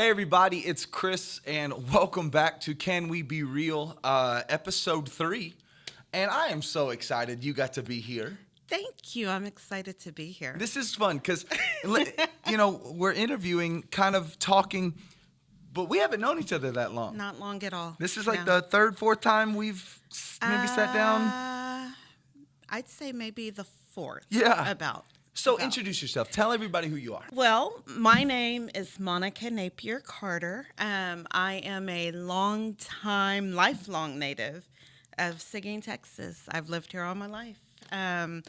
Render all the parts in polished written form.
Hey everybody, it's Chris, and welcome back to Can We Be Real, episode 3. And I am so excited you got to be here. Thank you. I'm excited to be here. This is fun because, we're interviewing, kind of talking, but we haven't known each other that long. Not long at all. This is like the third, fourth time we've maybe sat down. I'd say maybe the fourth. Yeah. About. Introduce yourself. Tell everybody who you are. Well, my name is Monica Yvette Carter. I am a lifelong native of Seguin, Texas. I've lived here all my life. I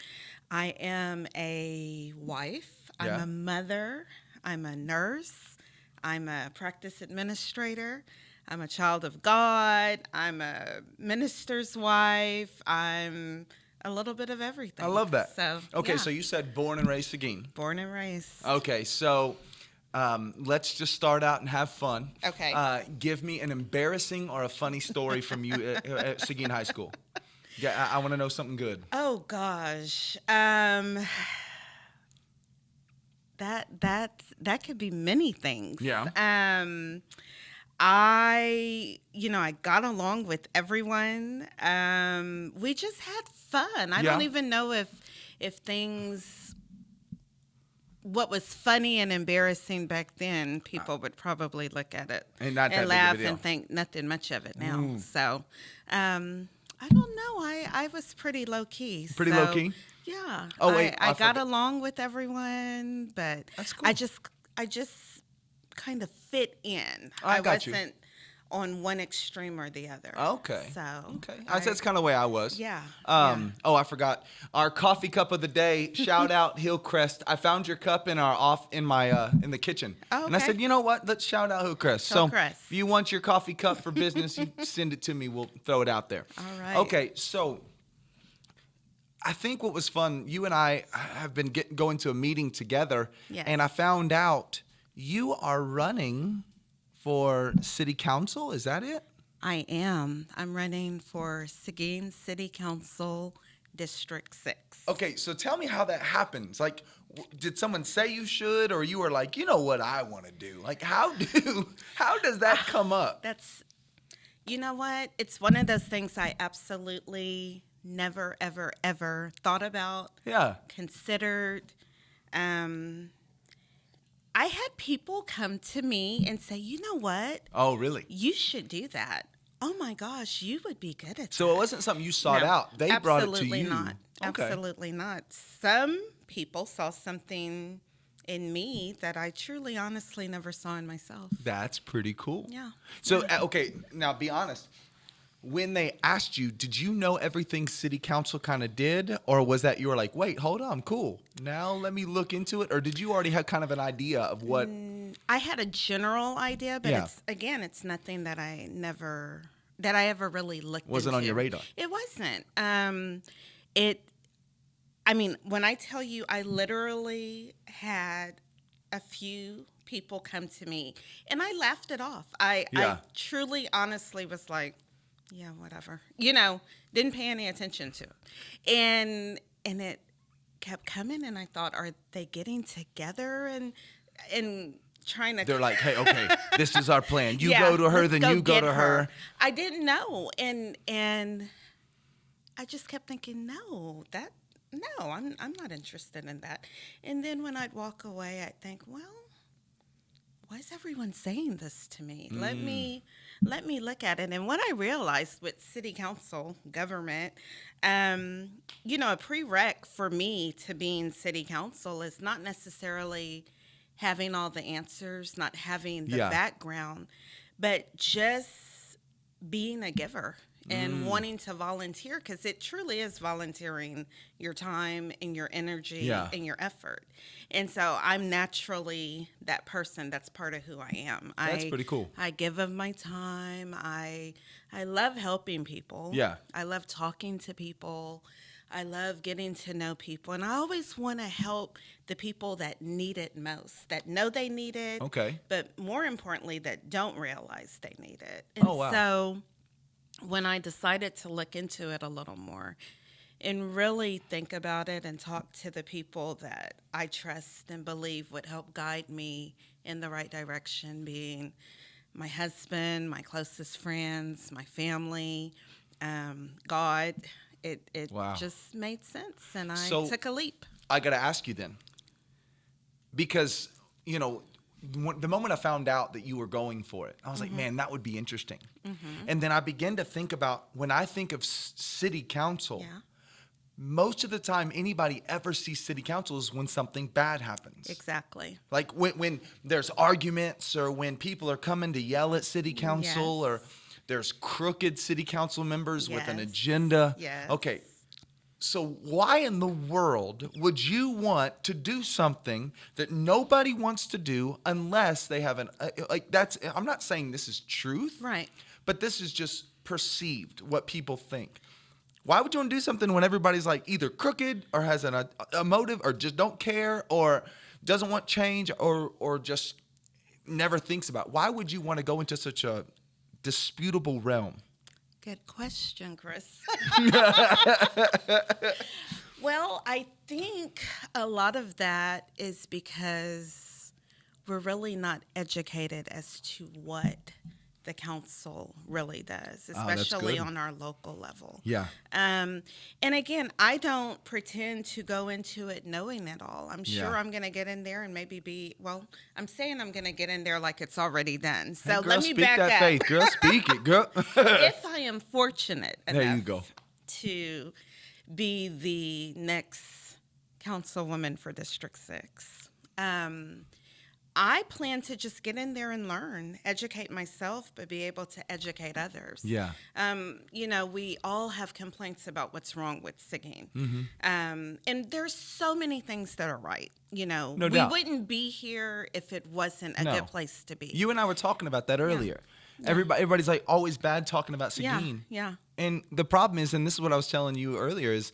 am a wife. I'm a mother. I'm a nurse. I'm a practice administrator. I'm a child of God. I'm a minister's wife. I'm a little bit of everything. I love that. So you said born and raised Seguin. Born and raised. Okay, so let's just start out and have fun. Okay. Give me an embarrassing or a funny story from you at Seguin High School. Yeah, I want to know something good. Oh gosh, that could be many things. Yeah. I got along with everyone. We just had fun. I don't even know if things, what was funny and embarrassing back then, people would probably look at it and laugh and think nothing much of it now. So, I don't know. I was pretty low key. Pretty low key? Yeah. Oh wait, I got along with everyone, but that's cool. I just kind of fit in. I wasn't on one extreme or the other. Okay. So that's kind of the way I was. Yeah. Oh, I forgot our coffee cup of the day. Shout out Hillcrest. I found your cup in the kitchen. Oh, okay. And I said, you know what? Let's shout out Hillcrest. So if you want your coffee cup for business, you send it to me. We'll throw it out there. All right. Okay. So I think what was fun, you and I have been going to a meeting together, and I found out you are running for city council. Is that it? I am. I'm running for Seguin City Council District 6. Okay, so tell me how that happens. Like, did someone say you should, or you were like, you know what I want to do? Like, how does that come up? You know what? It's one of those things I absolutely never, ever, ever thought about. Yeah. Considered. I had people come to me and say, you know what? Oh, really? You should do that. Oh, my gosh, you would be good at that. So it wasn't something you sought out. They brought it to you. Absolutely not. Okay. Absolutely not. Some people saw something in me that I truly, honestly never saw in myself. That's pretty cool. Yeah. So, okay, now be honest. When they asked you, did you know everything city council kind of did? Or was that you were like, wait, hold on, cool. Now let me look into it. Or did you already have kind of an idea of what? I had a general idea, but it's nothing that I ever really looked into. Wasn't on your radar? It wasn't. When I tell you, I literally had a few people come to me and I laughed it off. I truly, honestly was like, yeah, whatever. Didn't pay any attention to it. And it kept coming, and I thought, are they getting together and trying to... They're like, hey, okay, this is our plan. You go to her, then you go to her. I didn't know. And I just kept thinking, no, I'm not interested in that. And then when I'd walk away, I'd think, well, why is everyone saying this to me? Let me look at it. And what I realized with city council government, a prereq for me to being city council is not necessarily having all the answers, not having the background, but just being a giver and wanting to volunteer, because it truly is volunteering your time and your energy and your effort. And so I'm naturally that person. That's part of who I am. That's pretty cool. I give of my time. I love helping people. Yeah. I love talking to people. I love getting to know people. And I always want to help the people that need it most, that know they need it. Okay. But more importantly, that don't realize they need it. And so when I decided to look into it a little more and really think about it and talk to the people that I trust and believe would help guide me in the right direction, being my husband, my closest friends, my family, God. It Wow. just made sense, and I So, took a leap. I got to ask you then, because, you know, the moment I found out that you were going for it, I was like, man, that would be interesting. And then I began to think about, when I think of city council, Yeah, most of the time anybody ever sees city council is when something bad happens. exactly. Like when there's arguments, or when people are coming to yell at city council, Yes. or there's crooked city council members with an Yes. agenda. Yes. Okay. So why in the world would you want to do something that nobody wants to do unless they have I'm not saying this is truth. Right. But this is just perceived, what people think. Why would you want to do something when everybody's like either crooked or has a motive, or just don't care, or doesn't want change, or just never thinks about it? Why would you want to go into such a disputable realm? Good question, Chris. Well, I think a lot of that is because we're really not educated as to what the council really does, especially good. on our local level. Yeah. And again, I don't pretend to go into it knowing it all. I'm sure Yeah. I'm going to get in there and maybe I'm saying I'm going to get in there like it's already done. So Hey, girl, let me speak back that up. faith, girl. Speak it, girl. If I am fortunate There you enough go. to be the next councilwoman for District 6, I plan to just get in there and learn, educate myself, but be able to educate others. Yeah. You know, we all have complaints about what's wrong with Seguin. Mm-hmm. And there's so many things that are right. You know, No we doubt. wouldn't be here if it wasn't a No. good place to be. You and I were talking about that earlier. Everybody's like always bad talking about yeah, Seguin. yeah. And the problem is, and this is what I was telling you earlier, is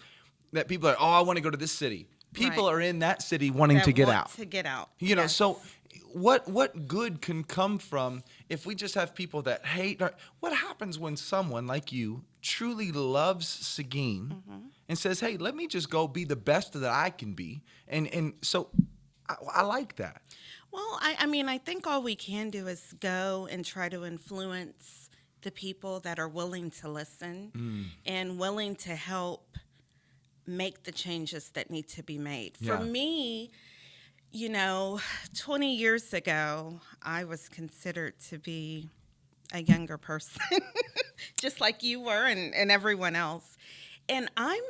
that people are like, oh, I want to go to this city. People Right. are in that city wanting That to get want out. To get out. You know, Yes. so what good can come from if we just have people that hate? What happens when someone like you truly loves Seguin and says, hey, let me just go be the best that I can be? And so I like that. Well, I mean, I think all we can do is go and try to influence the people that are willing to listen and willing to help make the changes that need to be made. Yeah. For me, you know, 20 years ago, I was considered to be a younger person, just like you were and everyone else. And I'm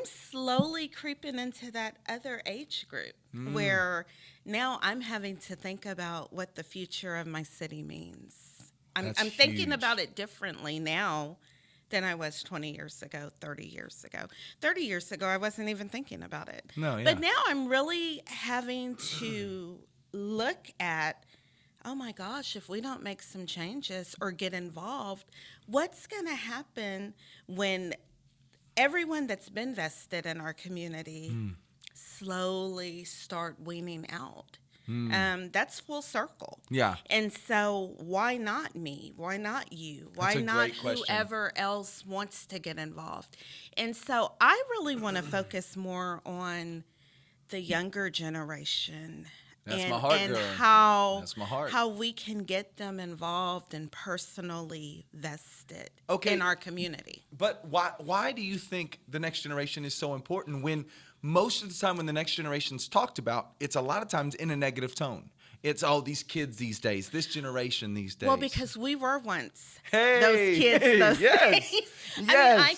slowly creeping into that other age group where now I'm having to think about what the future of my city means. I'm thinking huge. about it differently now than I was 20 years ago, 30 years ago. 30 years ago, I wasn't even thinking about it. No, yeah. But now I'm really having to look at, oh my gosh, if we don't make some changes or get involved, what's going to happen when everyone that's been vested in our community slowly start weaning out? That's full circle. Yeah. And so why not me? Why not you? Why That's a not great question. whoever else wants to get involved? And so I really want to focus more on the younger generation. That's and, my heart, and girl. That's my heart. how we can get them involved and personally vested Okay. in our community. But why do you think the next generation is so important when most of the time when the next generation's talked about, it's a lot of times in a negative tone? It's, oh, these kids these days, this generation these days. Well, because we were once Hey, those kids those yes, days. I mean, yes. I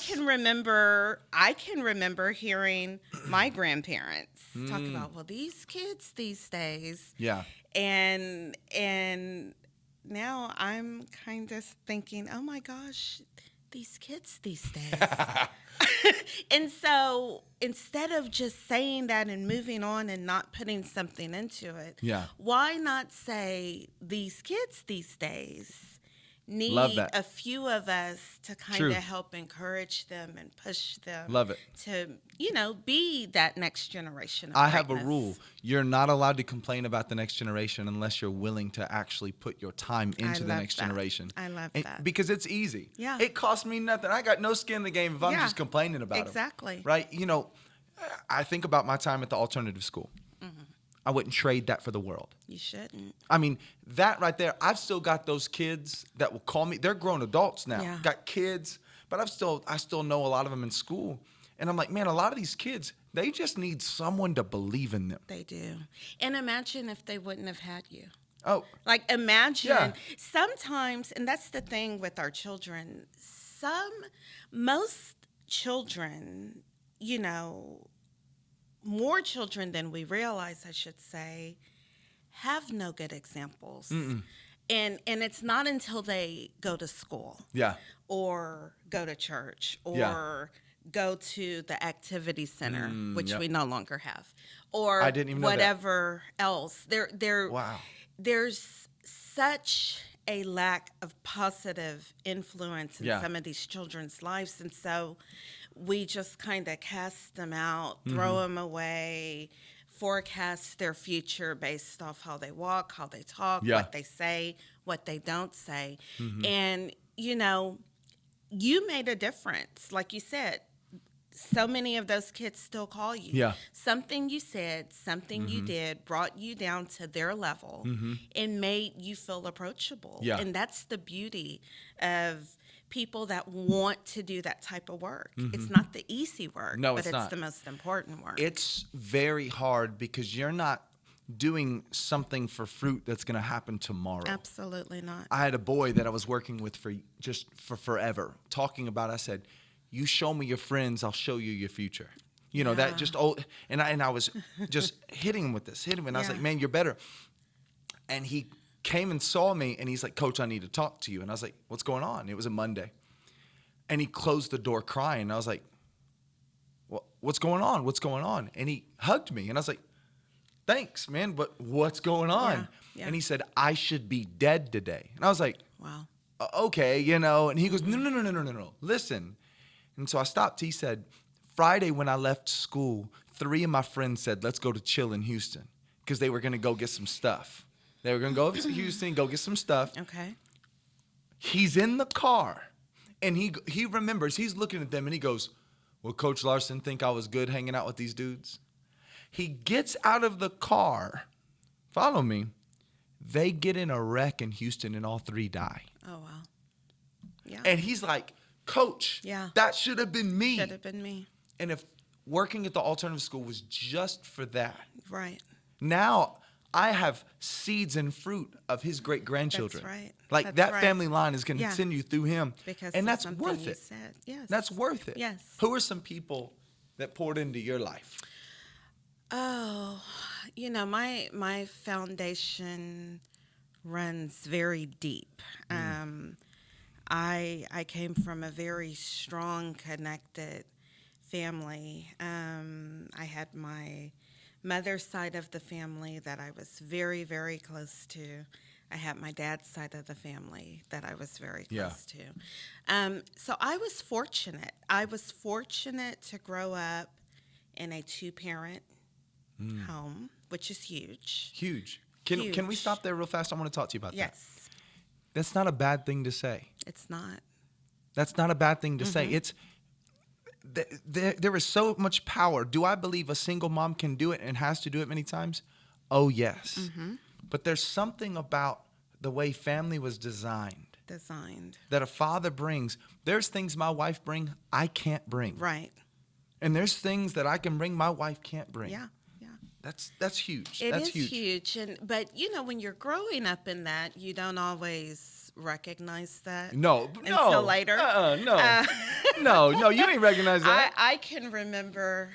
can remember hearing my grandparents talk about, well, these kids these days. Yeah. And now I'm kind of thinking, oh my gosh, these kids these days. And so instead of just saying that and moving on and not putting something into it, Yeah. why not say these kids these days need Love that. a few of us to kind True. of help encourage them and push them Love it. to, be that next generation of I have a greatness. rule. You're not allowed to complain about the next generation unless you're willing to actually put your time into the love next that. generation. I love And- that. Because it's easy. Yeah. It costs me nothing. I got no skin in the game if I'm Yeah. just complaining about it. Exactly. Right? I think about my time at the alternative school. I wouldn't trade that for the world. You shouldn't. I mean, that right there, I've still got those kids that will call me. They're grown adults now. Yeah. Got kids, but I still know a lot of them in school. And I'm like, man, a lot of these kids, they just need someone to believe in them. They do. And imagine if they wouldn't have had you. Oh. Like, imagine. Yeah. Sometimes, and that's the thing with our children, most children, you know, more children than we realize, I should say, have no good examples. Mm-mm. And it's not until they go to school. Yeah. Or go to church, or Yeah. go to the activity center, which yep. we no longer have, or I didn't even know that. whatever else. Wow. There's such a lack of positive influence in Yeah. some of these children's lives, and so we just kind of cast them out, throw them away, forecast their future based off how they walk, how they talk, Yeah. what they say, what they don't say. And, you know, you made a difference. Like you said, so many of those kids still call you. Yeah. Something you said, something you did brought you down to their level and made you feel approachable. Yeah. And that's the beauty of people that want to do that type of work. It's not the easy work, No, but it's not. the most important work. It's very hard because you're not doing something for fruit that's going to happen tomorrow. Absolutely not. I had a boy that I was working with for forever, talking about, I said, you show me your friends, I'll show you your future. You know, that just old, and I was just hitting him with this, and I was like, man, you're better. And he came and saw me, and he's like, Coach, I need to talk to you. And I was like, what's going on? It was a Monday. And he closed the door crying. And I was like, what's going on? What's going on? And he hugged me, and I was like, thanks, man, but what's going on? Yeah. And he said, I should be dead today. And I was like, Wow. Okay, you know. And he goes, no, listen. And so I stopped. He said, Friday when I left school, 3 of my friends said, let's go to chill in Houston, because they were going to go get some stuff. They were going to go to Houston, go get some stuff. Okay. He's in the car, and he remembers. He's looking at them, and he goes, well, Coach Larson think I was good hanging out with these dudes? He gets out of the car. Follow me. They get in a wreck in Houston, and all 3 die. Oh, wow. Yeah. And he's like, Coach, that should have been me. Should have been me. And if working at the alternative school was just for that, Right. now I have seeds and fruit of his great-grandchildren. That's right. Like That's that right. family line is going to continue through him. Because and of that's something worth you it. said. Yes. That's worth it. Yes. Who are some people that poured into your life? Oh, you know, my foundation runs very deep. I came from a very strong, connected family. I had my mother's side of the family that I was very, very close to. I had my dad's side of the family that I was very close to. So I was fortunate. I was fortunate to grow up in a 2-parent home, which is huge. Huge. Can we stop there real fast? I want to talk to you about that. Yes. That's not a bad thing to say. It's not. That's not a bad thing to say. It's there is so much power. Do I believe a single mom can do it and has to do it many times? Oh, yes. But there's something about the way family was designed that a father brings. There's things my wife brings I can't bring. Right. And there's things that I can bring my wife can't bring. Yeah. That's huge. It That's is huge. But, you know, when you're growing up in that, you don't always recognize that. No. Until later. No, you ain't recognize that. I can remember,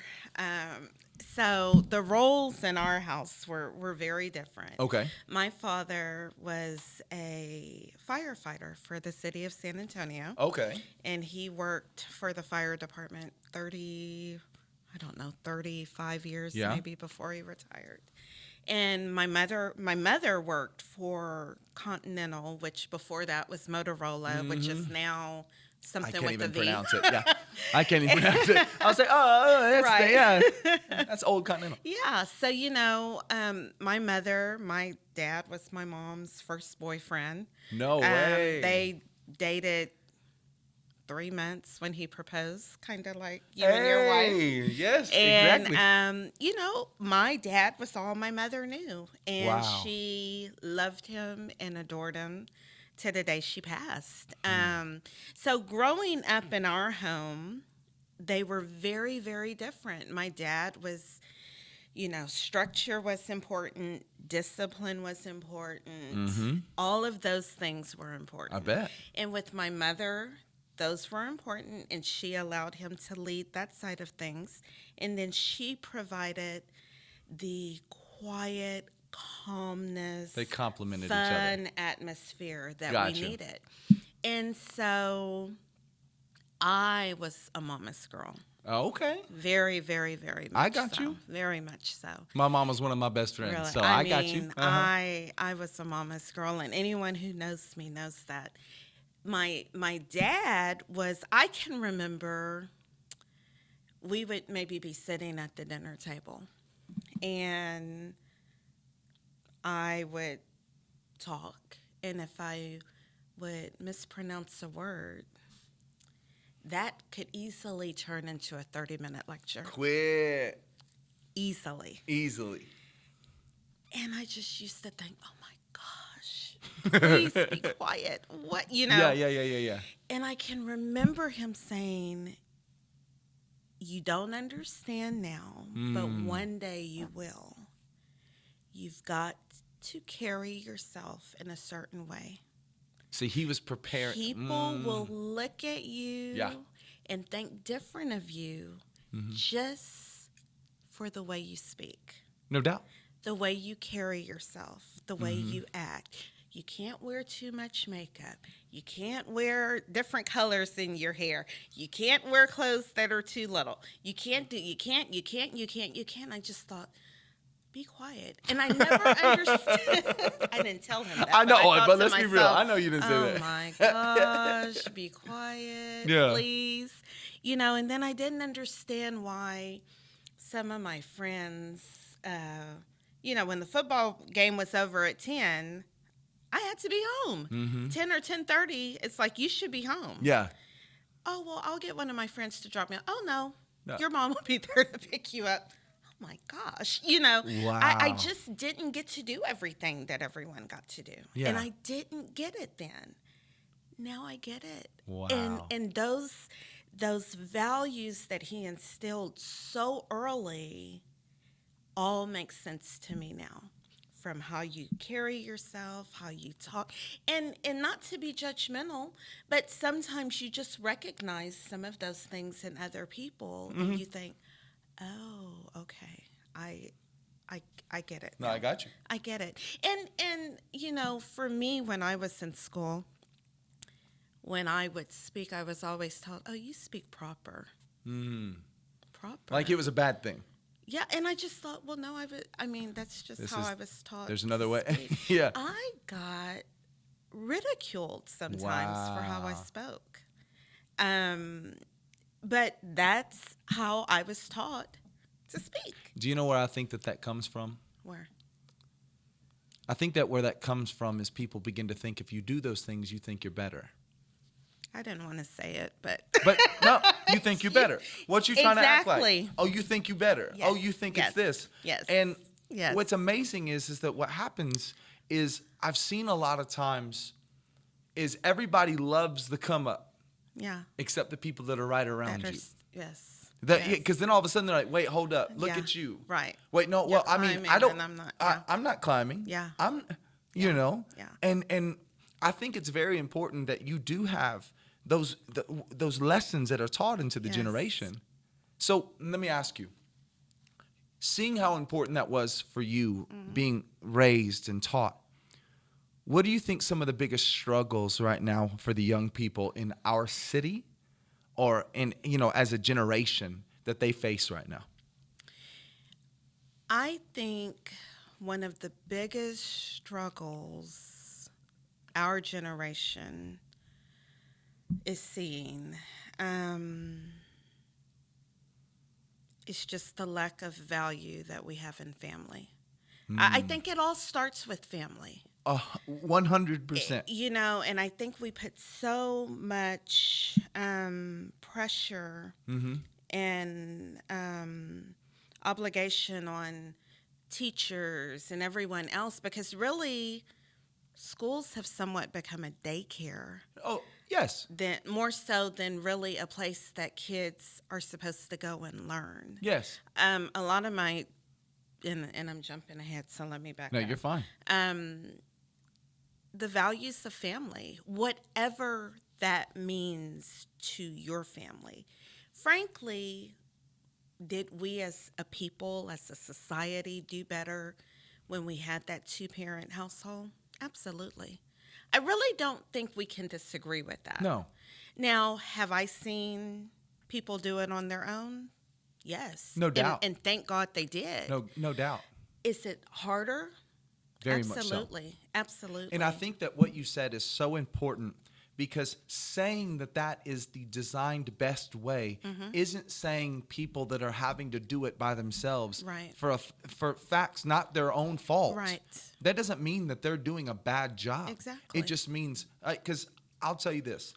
so the roles in our house were very different. Okay. My father was a firefighter for the city of San Antonio. Okay. And he worked for the fire department 35 years maybe before he retired. And my mother worked for Continental, which before that was Motorola, which is now something with a V. I can't even pronounce it. Yeah, I can't even pronounce it. I was like, that's right. That's old Continental. Yeah. So, you know, my dad was my mom's first boyfriend. No way. They dated 3 months when he proposed, kind of like you and your wife. Yes, And, exactly. you know, my dad was all my mother knew. And Wow. she loved him and adored him to the day she passed. Mm. So growing up in our home, they were very, very different. My dad was, you know, structure was important, discipline was important. Mm-hmm. All of those things were important. I bet. And with my mother, those were important, and she allowed him to lead that side of things. And then she provided the quiet, calmness, They complemented each other. fun atmosphere that Gotcha. we needed. And so I was a mama's girl. Oh, okay. Very, very, very much I got so. you. Very much so. My mom was one of my best friends, Really. so I got you. mean, I was a mama's girl, and anyone who knows me knows that. My dad was, I can remember we would maybe be sitting at the dinner table, and I would talk, and if I would mispronounce a word, that could easily turn into a 30-minute lecture. Quit. Easily. Easily. And I just used to think, oh my gosh, please be quiet. What, you know? Yeah. And I can remember him saying, you don't understand now, but one day you will. You've got to carry yourself in a certain way. See, he was prepared. People will look at you Yeah. and think different of you just for the way you speak, No doubt. the way you carry yourself, the way you act. You can't wear too much makeup. You can't wear different colors in your hair. You can't wear clothes that are too little. You can't. I just thought, be quiet. And I never understood. I didn't tell him that. I know, thought but to let's be real. myself, I know you didn't say that. Oh my gosh, be quiet, Yeah. please. You know, and then I didn't understand why some of my friends, you know, when the football game was over at 10, I had to be home. 10 or 10:30, it's like, you should be home. Yeah. Oh, well, I'll get one of my friends to drop me off. Oh, no, No. your mom will be there to pick you up. Oh, my gosh. You know, Wow. I just didn't get to do everything that everyone got to do. Yeah. And I didn't get it then. Now I get it. Wow. And those values that he instilled so early all make sense to me now. From how you carry yourself, how you talk, and not to be judgmental, but sometimes you just recognize some of those things in other people, and you think, oh, okay, I get it. No, I got you. I get it. And you know, for me, when I was in school, when I would speak, I was always told, oh, you speak proper. Proper. Like it was a bad thing. Yeah, and I just thought, well, no, I mean, that's just I was taught. There's another way. Speak. Yeah. I got ridiculed sometimes for how I Wow. spoke. But that's how I was taught to speak. Do you know where I think that comes from? Where? I think that where that comes from is people begin to think if you do those things, you think you're better. I didn't want to say it, but. But no, you think you're better. What you trying to act like? Exactly. Oh, you think you better. Yes. Oh, you think it's this. Yes. And Yes. what's amazing is that what happens is I've seen a lot of times is everybody loves the come up Yeah. except the people that are right around you. Yes. Because Yes. then all of a sudden they're like, wait, hold up, look Yeah. at you. Right. Wait, no, You're well, I mean, climbing I don't. and I'm not, yeah. I'm not climbing. Yeah. I'm, you know. Yeah. And I think it's very important that you do have those lessons that are taught into the Yes. generation. So let me ask you, seeing how important that was for you being raised and taught, what do you think some of the biggest struggles right now for the young people in our city or in, you know, as a generation that they face right now? I think one of the biggest struggles our generation is seeing is just the lack of value that we have in family. I think it all starts with family. 100%. You know, and I think we put so much pressure and obligation on teachers and everyone else, because really schools have somewhat become a daycare. Oh, yes. More so than really a place that kids are supposed to go and learn. Yes. A lot of my, and I'm jumping ahead, so let me back up. No, you're fine. The values of family, whatever that means to your family. Frankly, did we as a people, as a society, do better when we had that two-parent household? Absolutely. I really don't think we can disagree with that. No. Now, have I seen people do it on their own? Yes. No doubt. And thank God they did. No doubt. Is it harder? Very much so. Absolutely. Absolutely. And I think that what you said is so important, because saying that is the designed best way isn't saying people that are having to do it by themselves for facts, not their own fault. Right. That doesn't mean that they're doing a bad job. Exactly. It just means, because I'll tell you this,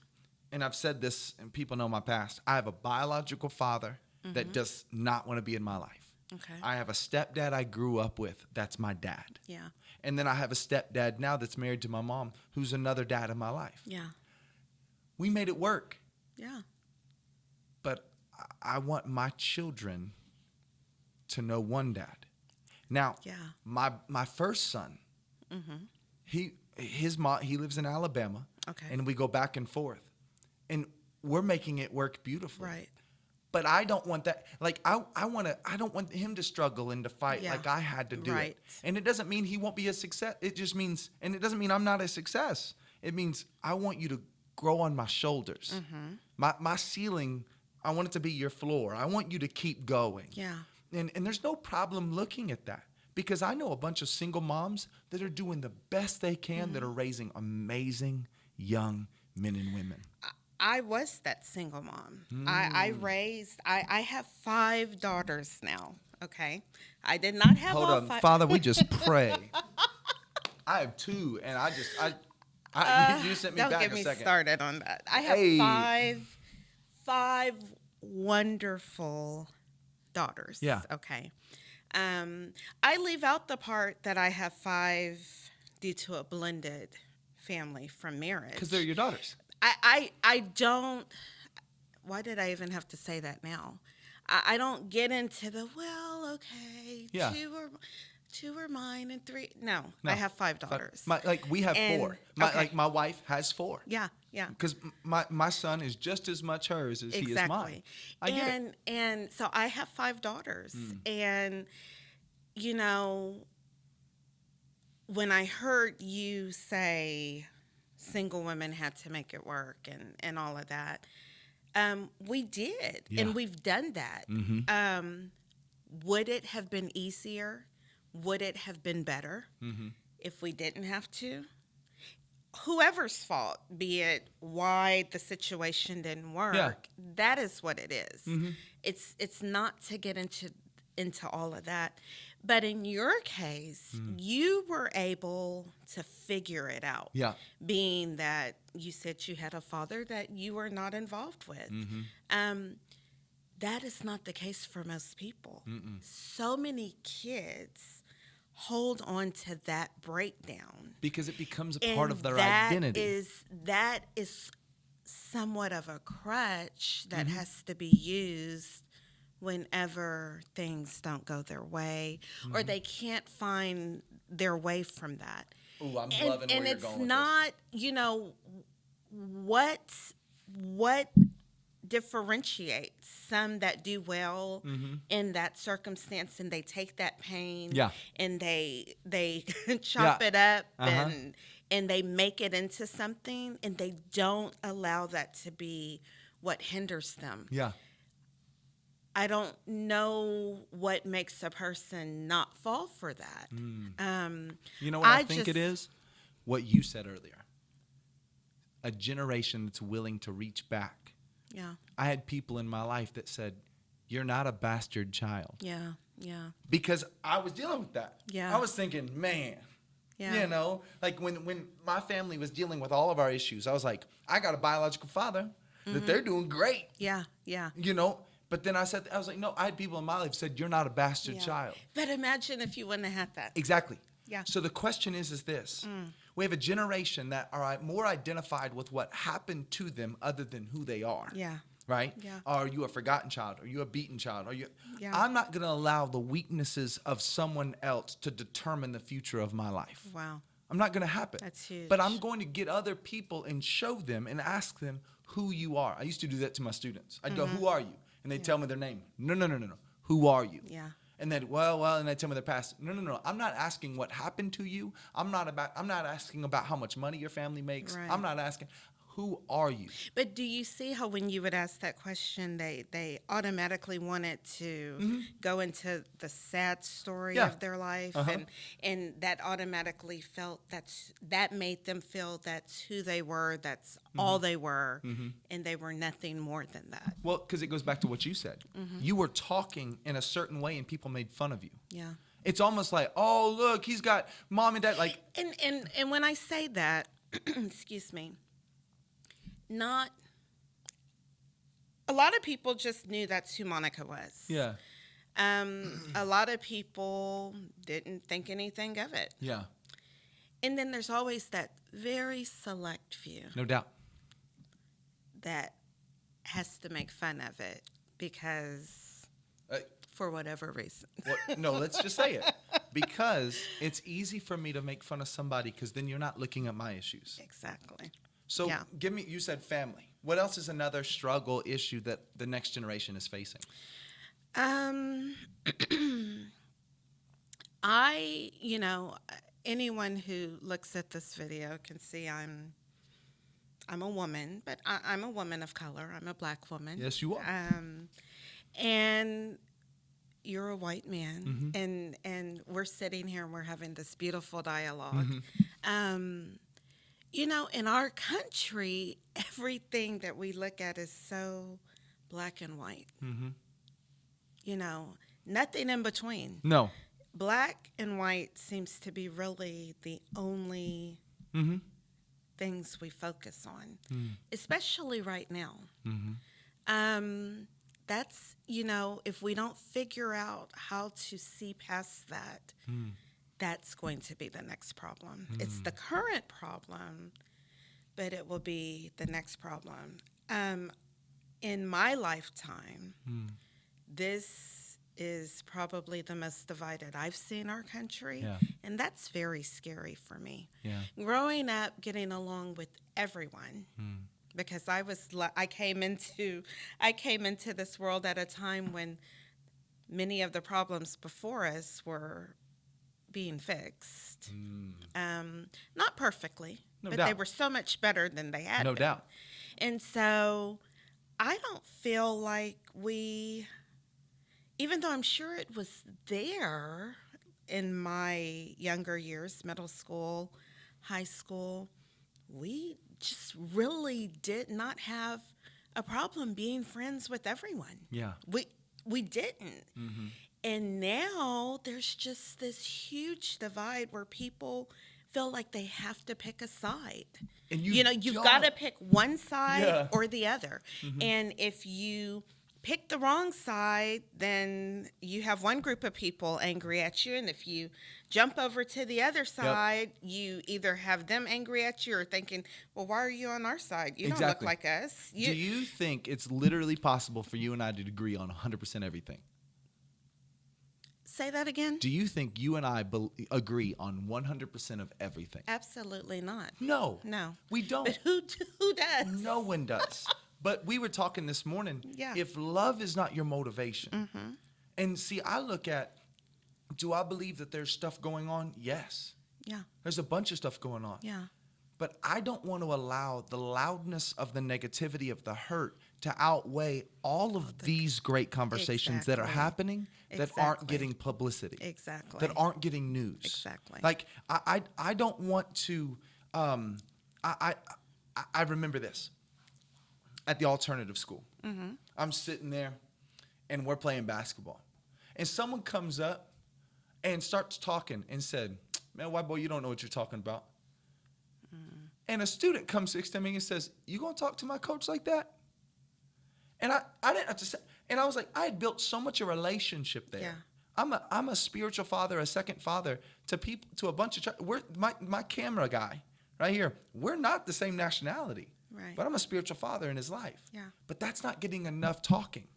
and I've said this, and people know my past. I have a biological father that does not want to be in my life. Okay. I have a stepdad I grew up with. That's my dad. Yeah. And then I have a stepdad now that's married to my mom, who's another dad in my life. Yeah. We made it work. Yeah. But I want my children to know one dad. Now, my first son, he lives in Alabama. Okay. And we go back and forth. And we're making it work beautifully. Right. But I don't want that. Like, I don't want him to struggle and to fight like I had to do it. And it doesn't mean he won't be a success. It just means, and it doesn't mean I'm not a success. It means I want you to grow on my shoulders. My ceiling, I want it to be your floor. I want you to keep going. Yeah. And there's no problem looking at that, because I know a bunch of single moms that are doing the best they can, that are raising amazing young men and women. I was that single mom. I have 5 daughters now, okay? I did not have Hold all on, 5. Father, we just pray. I have 2, and you sent me don't back get a me second. started on that. I have five wonderful daughters. Yeah. Okay. I leave out the part that I have 5 due to a blended family from marriage. Because they're your daughters. I don't. Why did I even have to say that now? I don't get into the, well, okay, Yeah. 2 are mine and 3. No, I have 5 daughters. We have 4. My wife has 4. Yeah. Because my son is just as much hers as he is mine. I get it. And so I have 5 daughters. And, you know, when I heard you say single women had to make it work and all of that, we did. Yeah. And we've done that. Would it have been easier? Would it have been better if we didn't have to? Whoever's fault, be it why the situation didn't work, that is what it is. It's not to get into all of that. But in your case, you were able to figure it out. Yeah. Being that you said you had a father that you were not involved with. That is not the case for most people. So many kids hold on to that breakdown. Because it becomes a part of their identity. That is somewhat of a crutch that has to be used whenever things don't go their way or they can't find their way from that. Ooh, I'm loving where you're going with this. And it's not, you know, what differentiates some that do well in that circumstance, and they take that pain and they chop it up and they make it into something, and they don't allow that to be what hinders them. Yeah. I don't know what makes a person not fall for that. You know what I think it is? What you said earlier. A generation that's willing to reach back. Yeah. I had people in my life that said, "You're not a bastard child." Yeah. Because I was dealing with that. Yeah. I was thinking, man, Yeah. You know, like when my family was dealing with all of our issues, I was like, I got a biological father that they're doing great. Yeah. Yeah. You know, but then I was like, no, I had people in my life said, you're not a bastard Yeah. child. But imagine if you wouldn't have had that. Exactly. Yeah. So the question is this. We have a generation that are more identified with what happened to them other than who they are. Yeah. Right? Yeah. Are you a forgotten child? Are you a beaten child? Yeah. I'm not going to allow the weaknesses of someone else to determine the future of my life. Wow. I'm not going to happen. That's huge. But I'm going to get other people and show them and ask them who you are. I used to do that to my students. I'd go, who are you? And they'd tell me their name. No. Who are you? Yeah. And then, and they tell me their past. No. I'm not asking what happened to you. I'm not asking about how much money your family makes. Right. I'm not asking, who are you? But do you see how when you would ask that question, they automatically wanted to go into the sad story of their life, and that automatically that made them feel that's who they were, that's all they were, and they were nothing more than that. Well, because it goes back to what you said. You were talking in a certain way, and people made fun of you. Yeah. It's almost like, oh, look, he's got mom and dad. Like, and when I say that, excuse me. Not a lot of people just knew that's who Monica was. yeah. A lot of people didn't think anything of it. Yeah. And then there's always that very select few No doubt. that has to make fun of it because for whatever reason. Well, no, let's just say it. Because it's easy for me to make fun of somebody because then you're not looking at my issues. Exactly. So Yeah. you said family. What else is another struggle issue that the next generation is facing? Anyone who looks at this video can see I'm a woman, but I'm a woman of color. I'm a black woman. Yes, you are. And you're a white man, and we're sitting here and we're having this beautiful dialogue. In our country, everything that we look at is so black and white. Nothing in between. No. Black and white seems to be really the only things we focus on, especially right now. That's, if we don't figure out how to see past that, that's going to be the next problem. It's the current problem, but it will be the next problem. In my lifetime, this is probably the most divided I've seen our country, and that's very scary for me. Yeah. Growing up, getting along with everyone, because I came into this world at a time when many of the problems before us were being fixed. Not perfectly, No but doubt. they were so much better than they had No been. doubt. And so I don't feel like even though I'm sure it was there in my younger years, middle school, high school, we just really did not have a problem being friends with everyone. Yeah. We didn't. And now there's just this huge divide where people feel like they have to pick a side. And you've got to pick one side or the other. And if you pick the wrong side, then you have one group of people angry at you. And if you jump over to the other side, you either have them angry at you or thinking, well, why are you on our side? You don't look like us. Do you think it's literally possible for you and I to agree on 100% everything? Say that again? Do you think you and I agree on 100% of everything? Absolutely not. No. We don't. But who does? No one does. But we were talking this morning. Yeah. If love is not your motivation, and see, I look at, do I believe that there's stuff going on? Yes. Yeah. There's a bunch of stuff going on. Yeah. But I don't want to allow the loudness of the negativity of the hurt to outweigh all of these great conversations that are happening that aren't getting publicity. Exactly. That aren't getting news. Exactly. Like, I don't want to, I remember this. At the alternative school. I'm sitting there, and we're playing basketball. And someone comes up and starts talking and said, man, white boy, you don't know what you're talking about. And a student comes next to me and says, you going to talk to my coach like that? And I didn't have to say, and I was like, I had built so much a relationship there. Yeah. I'm a spiritual father, a second father to people, to a bunch of, we're my camera guy right here. We're not the same nationality, Right. but I'm a spiritual father in his life. Yeah. But that's not getting enough talking.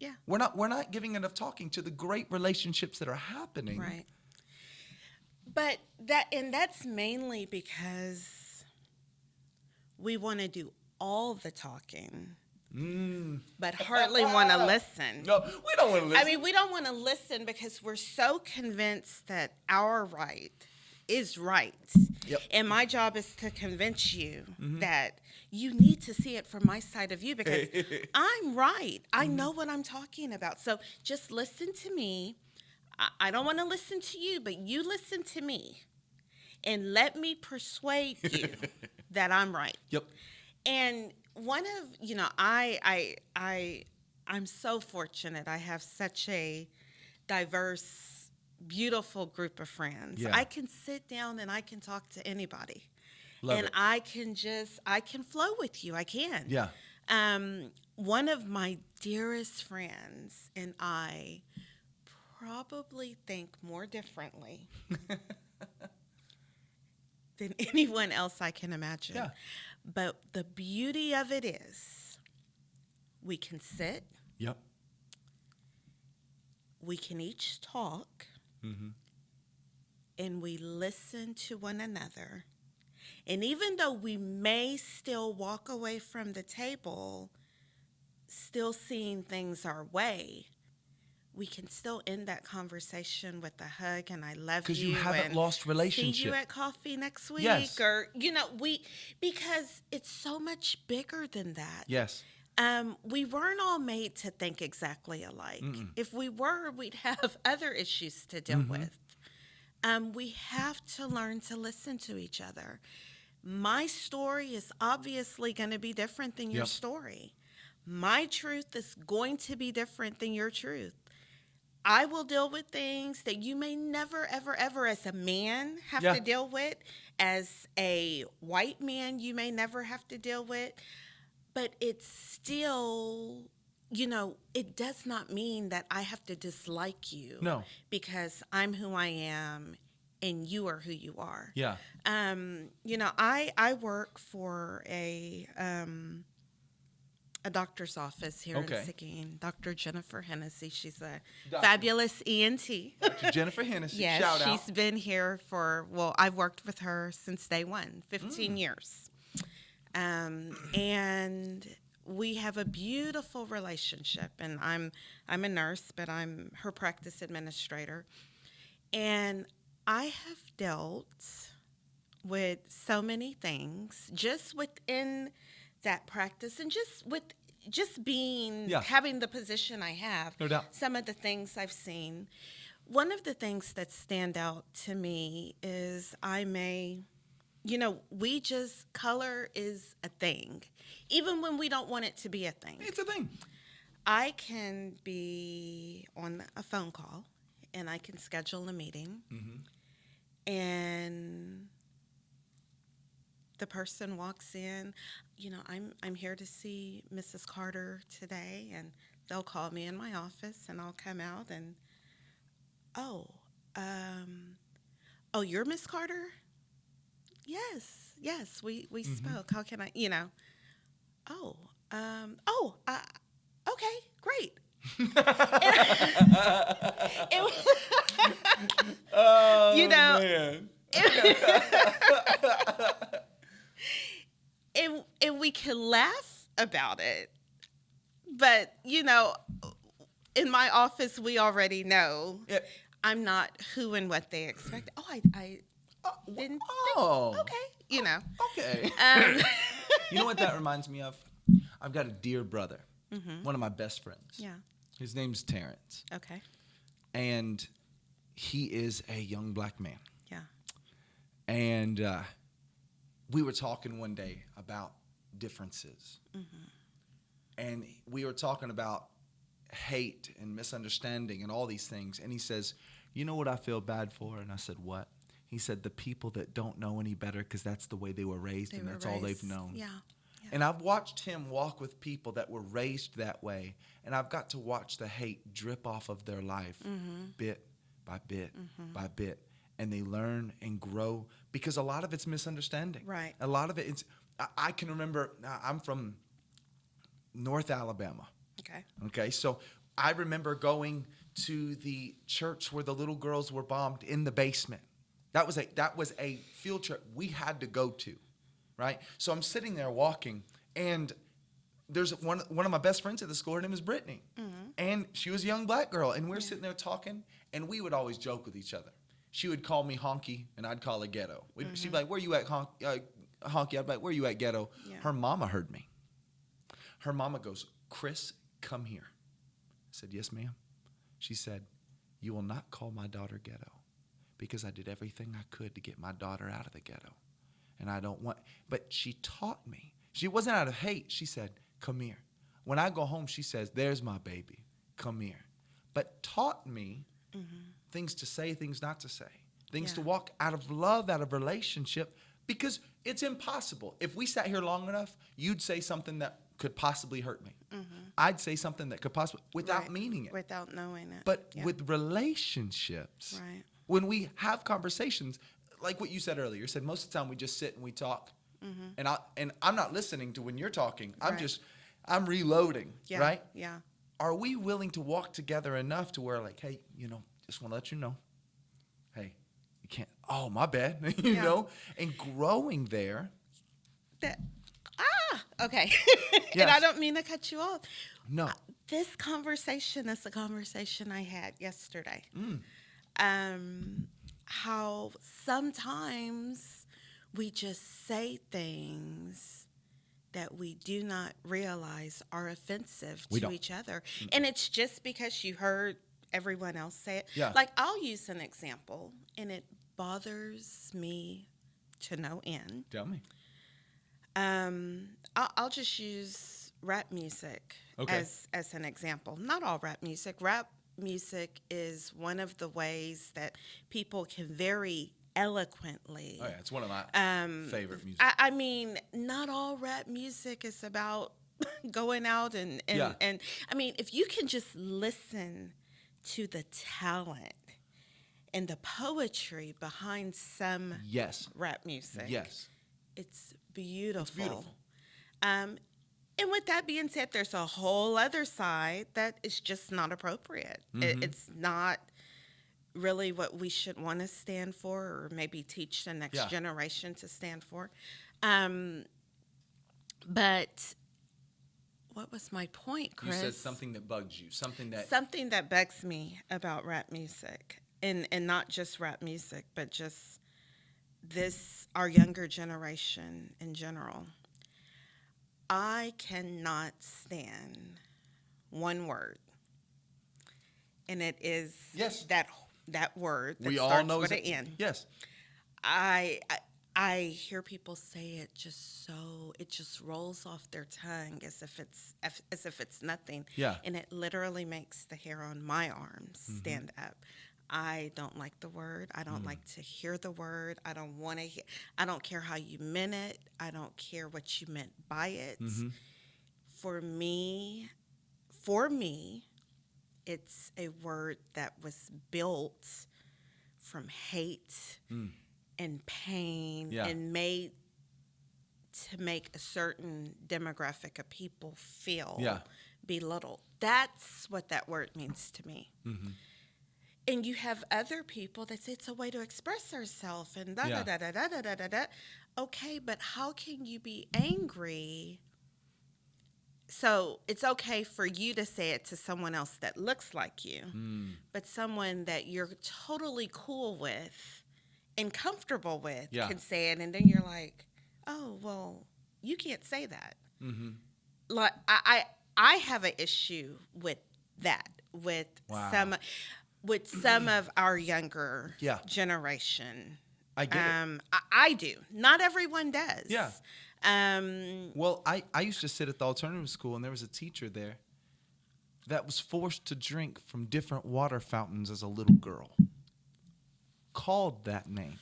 Yeah. We're not giving enough talking to the great relationships that are happening. Right. But that's mainly because we want to do all the talking, but hardly want to listen. No, we don't want to listen. I mean, we don't want to listen because we're so convinced that our right is right. Yep. And my job is to convince you that you need to see it from my side of you because I'm right. I know what I'm talking about. So just listen to me. I don't want to listen to you, but you listen to me and let me persuade you that I'm right. Yep. And one of, I'm so fortunate. I have such a diverse, beautiful group of friends. Yeah. I can sit down and I can talk to anybody. Love and it. I can flow with you. I can. Yeah. One of my dearest friends and I probably think more differently than anyone else I can imagine. Yeah. But the beauty of it is we can sit, Yep. we can each talk, and we listen to one another. And even though we may still walk away from the table, still seeing things our way, we can still end that conversation with a hug and I love you. Because you haven't and lost relationship. See you at coffee next week. Yes. Or, because it's so much bigger than that. Yes. We weren't all made to think exactly alike. If we were, we'd have other issues to deal with. We have to learn to listen to each other. My story is obviously going to be different than your story. My truth is going to be different than your truth. I will deal with things that you may never, ever, ever as a man have to deal with. As a white man, you may never have to deal with. But it's still, it does not mean that I have to dislike you. No. Because I'm who I am and you are who you are. Yeah. I work for a doctor's office here in Seguin, Dr. Jennifer Hennessy. She's a fabulous ENT. Dr. Jennifer Hennessy, yes, shout out. She's been here I've worked with her since day one, 15 years. And we have a beautiful relationship, and I'm a nurse, but I'm her practice administrator. And I have dealt with so many things just within that practice and just being having the position I have. No doubt. Some of the things I've seen. One of the things that stand out to me is color is a thing, even when we don't want it to be a thing. It's a thing. I can be on a phone call and I can schedule a meeting and the person walks in, I'm here to see Mrs. Carter today, and they'll call me in my office and I'll come out and, you're Miss Carter? Yes, we spoke. How can I, okay, great. Man. And we can laugh about it, but in my office we already know I'm not who and what they expect. I didn't think, okay. Okay. You know what that reminds me of? I've got a dear brother, one of my best friends. Yeah. His name's Terrence. Okay. And he is a young black man. Yeah. And we were talking one day about differences. And we were talking about hate and misunderstanding and all these things. And he says, you know what I feel bad for? And I said, what? He said the people that don't know any better because that's the way they were raised and that's all they've known. Yeah. And I've watched him walk with people that were raised that way, and I've got to watch the hate drip off of their life bit by bit by bit. And they learn and grow because a lot of it's misunderstanding. Right. A lot of it is, I can remember, I'm from North Alabama. Okay. So I remember going to the church where the little girls were bombed in the basement. That was a field trip we had to go to. Right? So I'm sitting there walking, and there's one of my best friends at the school. Her name is Brittany. And she was a young black girl, and we're sitting there talking, and we would always joke with each other. She would call me honky, and I'd call her ghetto. She'd be like, where you at, honky? I'd be like, where you at, ghetto? Yeah. Her mama heard me. Her mama goes, Chris, come here. I said, yes, ma'am. She said, you will not call my daughter ghetto because I did everything I could to get my daughter out of the ghetto. And I don't want, but she taught me. She wasn't out of hate. She said, come here. When I go home, she says, there's my baby. Come here. But taught me things to say, things not to say, things to walk out of love, out of relationship, because it's impossible. If we sat here long enough, you'd say something that could possibly hurt me. I'd say something that could possibly, without meaning it. Without knowing it. But with relationships, when we have conversations, like what you said earlier, you said most of the time we just sit and we talk, and I'm not listening to when you're talking. I'm reloading, right? Yeah. Are we willing to walk together enough to where, like, hey, just want to let you know, hey, you can't. Oh, my bad, you know, and growing there. Okay. Yes. And I don't mean to cut you off. No. This conversation is a conversation I had yesterday. How sometimes we just say things that we do not realize are offensive to each other. And it's just because you heard everyone else say it. Yeah. Like, I'll use an example, and it bothers me to no end. Tell me. I'll just use rap music as an example. Not all rap music. Rap music is one of the ways that people can very eloquently. Oh yeah, it's one of my favorite music. I mean, not all rap music is about going out and I mean, if you can just listen to the talent and the poetry behind some rap music. Yes. It's beautiful. It's beautiful. And with that being said, there's a whole other side that is just not appropriate. It's not really what we should want to stand for, or maybe teach the next generation to stand for. But what was my point, Chris? You said something that bugs you, something that bugs me about rap music, and not just rap music, but just our younger generation in general. I cannot stand one word, and it is that word that starts with an N. Yes. I hear people say it just rolls off their tongue as if it's nothing. Yeah. And it literally makes the hair on my arms stand up. I don't like the word. I don't like to hear the word. I don't want to I don't care how you meant it. I don't care what you meant by it. For me, it's a word that was built from hate and pain and made to make a certain demographic of people feel belittled. That's what that word means to me. And you have other people that say it's a way to express ourselves and da-da-da-da-da-da-da-da. Okay, but how can you be angry? So it's okay for you to say it to someone else that looks like you, but someone that you're totally cool with and comfortable with can say it, and then you're like, oh, well, you can't say that. Like I have an issue with that, with some of our younger generation. I get it. I do. Not everyone does. Yeah. Well, I used to sit at the alternative school, and there was a teacher there that was forced to drink from different water fountains as a little girl. Called that name.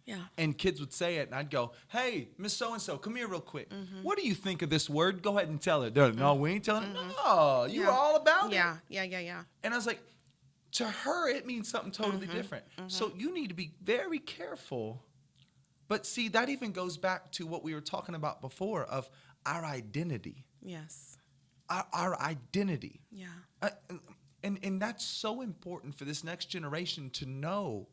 Yeah. And kids would say it, and I'd go, "Hey, Miss So-and-so, come here real quick. What do you think of this word? Go ahead and tell her." They're like, "No, we ain't telling her." No, you were all about it. Yeah. And I was like, to her, it means something totally different. So you need to be very careful. But see, that even goes back to what we were talking about before of our identity. Yes. Our identity. Yeah. And that's so important for this next generation to know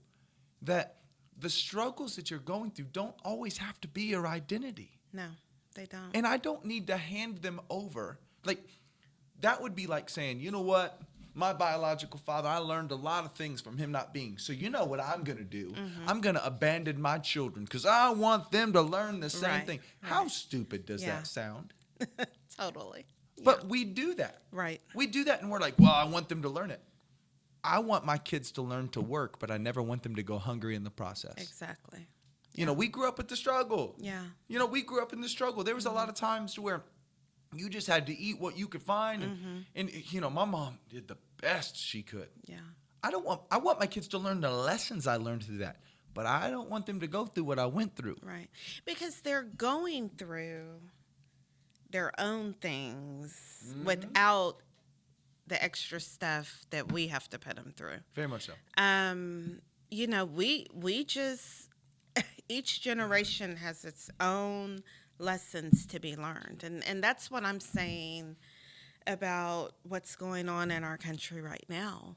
that the struggles that you're going through don't always have to be your identity. No, they don't. And I don't need to hand them over. Like, that would be like saying, you know what? My biological father, I learned a lot of things from him not being. So you know what I'm going to do? I'm going to abandon my children because I want them to learn the same thing. Right. How stupid does that sound? Totally. But we do that. Right. We do that, and we're like, well, I want them to learn it. I want my kids to learn to work, but I never want them to go hungry in the process. Exactly. You know, we grew up with the struggle. Yeah. You know, we grew up in the struggle. There was a lot of times to where you just had to eat what you could find. And you know, my mom did the best she could. Yeah. I want my kids to learn the lessons I learned through that. But I don't want them to go through what I went through. Right. Because they're going through their own things without the extra stuff that we have to put them through. Very much so. You know, we just, each generation has its own lessons to be learned. And that's what I'm saying about what's going on in our country right now.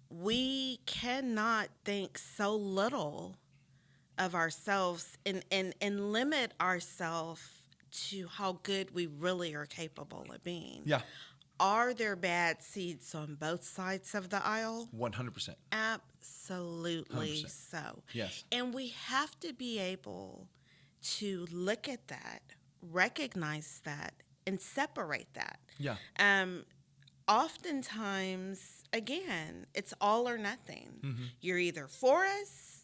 We cannot think so little of ourselves and limit ourselves to how good we really are capable of being. Yeah. Are there bad seeds on both sides of the aisle? 100%. Absolutely 100%. so. Yes. And we have to be able to look at that, recognize that, and separate that. Yeah. Oftentimes, again, it's all or nothing. You're either for us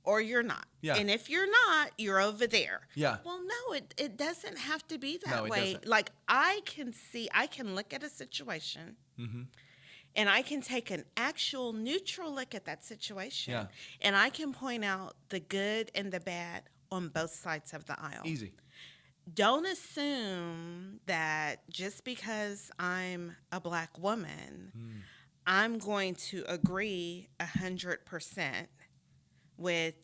or you're not. Yeah. And if you're not, you're over there. Yeah. Well, no, it doesn't have to be that it way. doesn't. Like, I can look at a situation and I can take an actual neutral look at that situation. Yeah. And I can point out the good and the bad on both sides of the aisle. Easy. Don't assume that just because I'm a black woman, I'm going to agree 100% with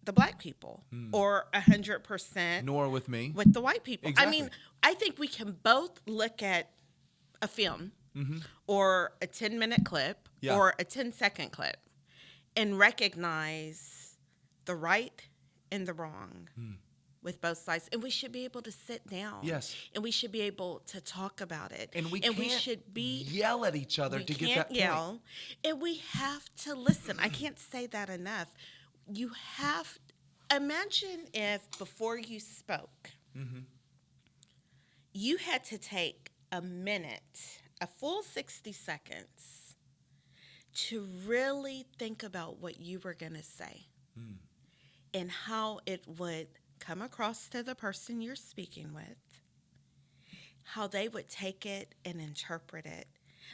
the black people or 100% Nor with me. with the white people. Exactly. I mean, I think we can both look at a film or a 10-minute clip or a 10-second clip and recognize the right and the wrong with both sides. And we should be able to sit down. Yes. And we should be able to talk about it. And we can't should yell at each other to get that point. Yell, and we have to listen. I can't say that enough. You have, imagine if before you spoke, you had to take a minute, a full 60 seconds, to really think about what you were going to say and how it would come across to the person you're speaking with, how they would take it and interpret it.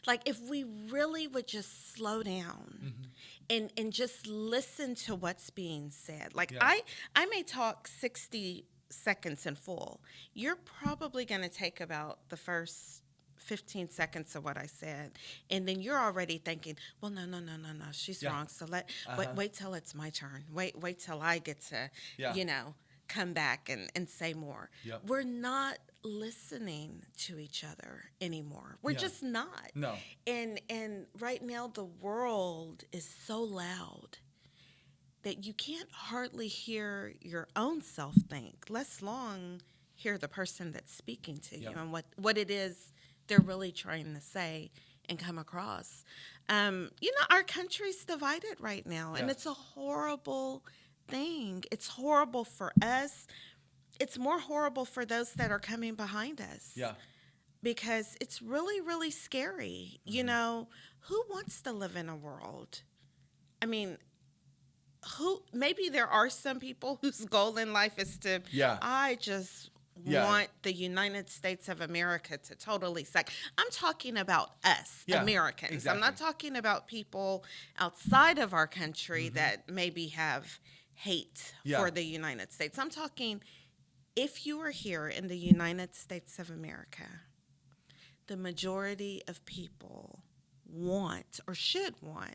Like, if we really would just slow down and just listen to what's being said. Like, I may talk 60 seconds in full. You're probably going to take about the first 15 seconds of what I said, and then you're already thinking, well, no, she's wrong. So wait till it's my turn. Wait till I get to, come back and say more. Yep. We're not listening to each other anymore. We're just not. No. And right now the world is so loud that you can't hardly hear your own self think, less long hear the person that's speaking to you and what it is they're really trying to say and come across. Our country's divided right now, and it's a horrible thing. It's horrible for us. It's more horrible for those that are coming behind us. Yeah. Because it's really, really scary. You know, who wants to live in a world? I mean, maybe there are some people whose goal in life is to, I just want the United States of America to totally suck. I'm talking about us, Americans. Exactly. I'm not talking about people outside of our country that maybe have hate for the United States. I'm talking, if you are here in the United States of America, the majority of people want or should want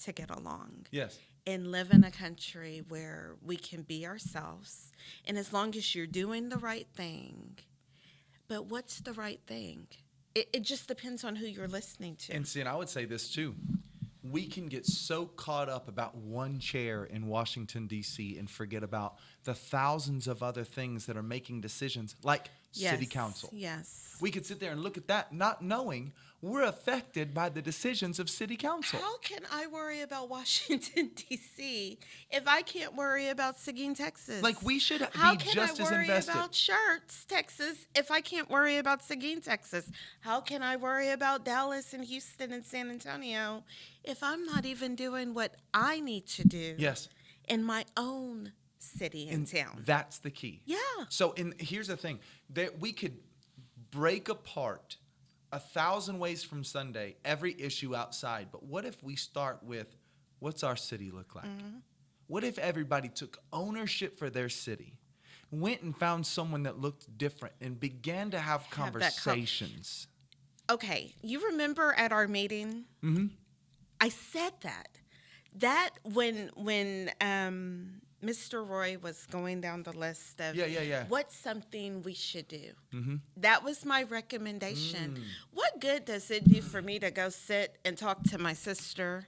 to get along. Yes. And live in a country where we can be ourselves. And as long as you're doing the right thing. But what's the right thing? It just depends on who you're listening to. And see, and I would say this too. We can get so caught up about one chair in Washington, D.C. and forget about the thousands of other things that are making decisions, like city council. Yes. We could sit there and look at that, not knowing we're affected by the decisions of city council. How can I worry about Washington, D.C. if I can't worry about Seguin, Texas? Like, we should be just as invested. How can I worry about Schertz, Texas, if I can't worry about Seguin, Texas? How can I worry about Dallas and Houston and San Antonio if I'm not even doing what I need to do in my own city and town? That's the key. Yeah. So here's the thing. That we could break apart 1,000 ways from Sunday every issue outside. But what if we start with, what's our city look like? What if everybody took ownership for their city, went and found someone that looked different, and began to have conversations? Okay. You remember at our meeting, I said that. That when Mr. Roy was going down the list of what's something we should do. That was my recommendation. What good does it do for me to go sit and talk to my sister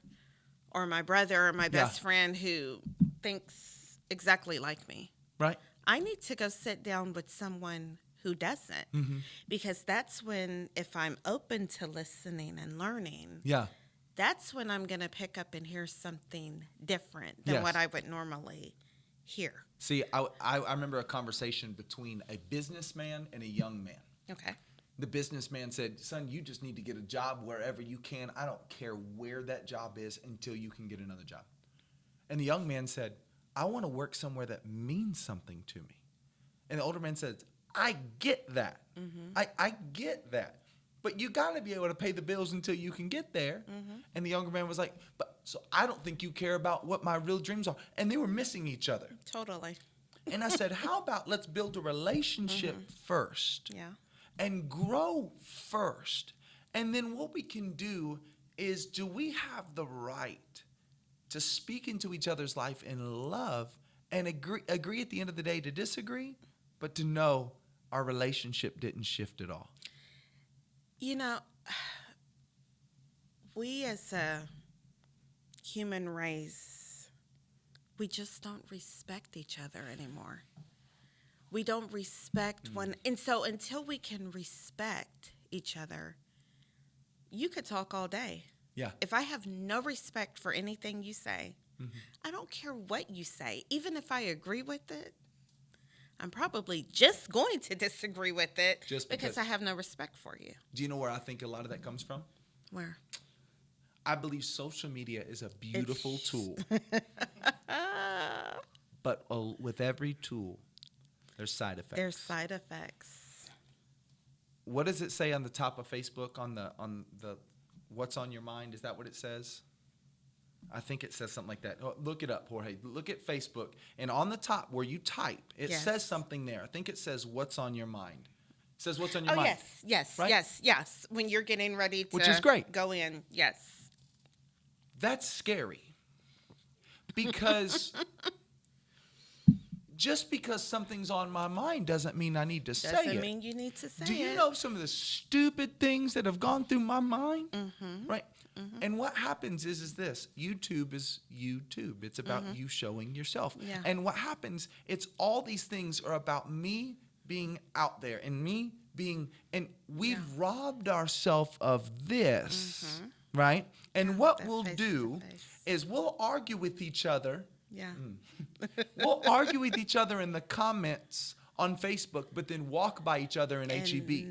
or my brother or my best friend who thinks exactly like me? Right. I need to go sit down with someone who doesn't. Because that's when, if I'm open to listening and learning, that's when I'm going to pick up and hear something different than what I would normally hear. See, I remember a conversation between a businessman and a young man. Okay. The businessman said, son, you just need to get a job wherever you can. I don't care where that job is until you can get another job. And the young man said, I want to work somewhere that means something to me. And the older man said, I get that. I get that. But you got to be able to pay the bills until you can get there. And the younger man was like, but so I don't think you care about what my real dreams are. And they were missing each other. Totally. And I said, how about let's build a relationship first and grow first. And then what we can do is, do we have the right to speak into each other's life in love and agree at the end of the day to disagree, but to know our relationship didn't shift at all? You know, we as a human race, we just don't respect each other anymore. We don't respect one. And so until we can respect each other, you could talk all day. Yeah. If I have no respect for anything you say, I don't care what you say. Even if I agree with it, I'm probably just going to disagree with it just because I have no respect for you. Do you know where I think a lot of that comes from? Where? I believe social media is a beautiful tool. But with every tool, there's side effects. There's side effects. What does it say on the top of Facebook on the what's on your mind? Is that what it says? I think it says something like that. Oh, look it up, Jorge. Look at Facebook. And on the top where you type, it says something there. I think it says what's on your mind. It says what's on your mind. Yes, right? yes. When you're getting ready to Which is great. Go in, yes. That's scary. Because just because something's on my mind doesn't mean I need to say it. Doesn't mean you need to say it. Do you know some of the stupid things that have gone through my mind? Right? And what happens is this. YouTube is YouTube. It's about you showing yourself. Yeah. And what happens, it's all these things are about me being out there and me being, and we've robbed ourselves of this, right? And what we'll do is we'll argue with each other. Yeah. We'll argue with each other in the comments on Facebook, but then walk by each other in HEB.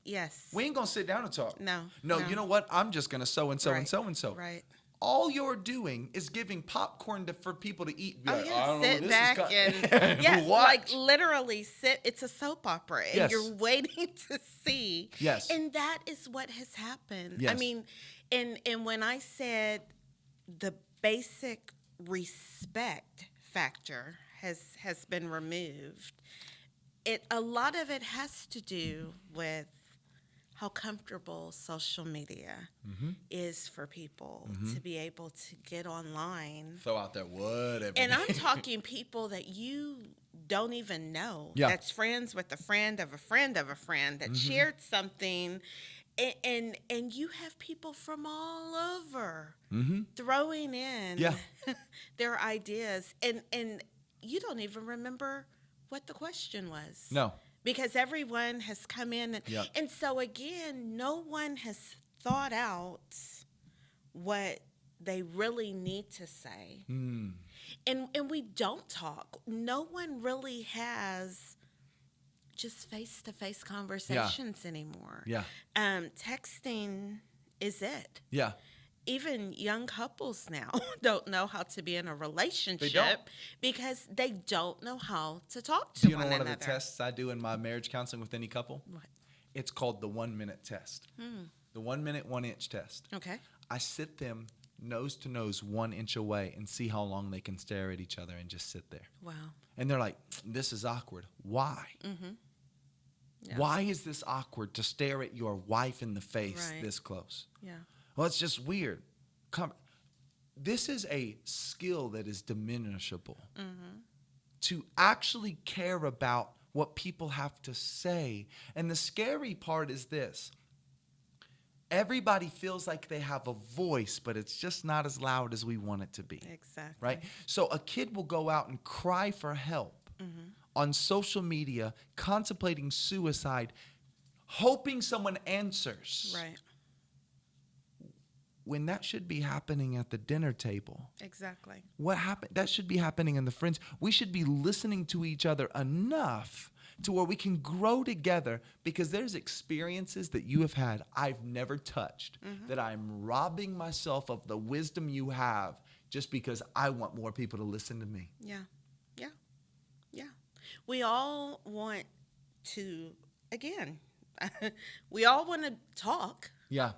Yes. We ain't going to sit down and talk. No. You know what? I'm just going to so-and-so and so-and-so. Right. all you're doing is giving popcorn for people to eat. Oh, Like, yeah, I don't know sit what back this and yeah, watch. like literally sit. It's a soap opera, and Yes. you're waiting to see. Yes. And that is what has happened. I Yes. mean, and when I said the basic respect factor has been removed, a lot of it has to do with how comfortable social media is for people to be able to get online. Throw out there whatever. And I'm talking people that you don't even know. Yeah. That's friends with a friend of a friend of a friend that shared something. And you have people from all over throwing in their ideas. And you don't even remember what the question was. No. Because everyone has come in. And so, again, no one has thought out what they really need to say. And we don't talk. No one really has just face-to-face conversations anymore. Yeah. Texting is it. Yeah. Even young couples now don't know how to be in a relationship because they don't know how to talk to one another. Do you know one of the tests I do in my marriage counseling with any couple? What? It's called the 1 minute test. The 1 minute, 1 inch test. Okay. I sit them nose to nose 1 inch away and see how long they can stare at each other and just sit there. Wow. And they're like, this is awkward. Why? Yeah. Why is this awkward to stare at your wife in the face this close? Yeah. Well, it's just weird. This is a skill that is diminishable. To actually care about what people have to say. And the scary part is this. Everybody feels like they have a voice, but it's just not as loud as we want it to be. Exactly. Right? So a kid will go out and cry for help on social media, contemplating suicide, hoping someone answers. Right. When that should be happening at the dinner table. Exactly. What happened? That should be happening in the friends. We should be listening to each other enough to where we can grow together, because there's experiences that you have had I've never touched, that I'm robbing myself of the wisdom you have just because I want more people to listen to me. Yeah. Yeah. Yeah. We all want to, again, we all want to talk. Yeah.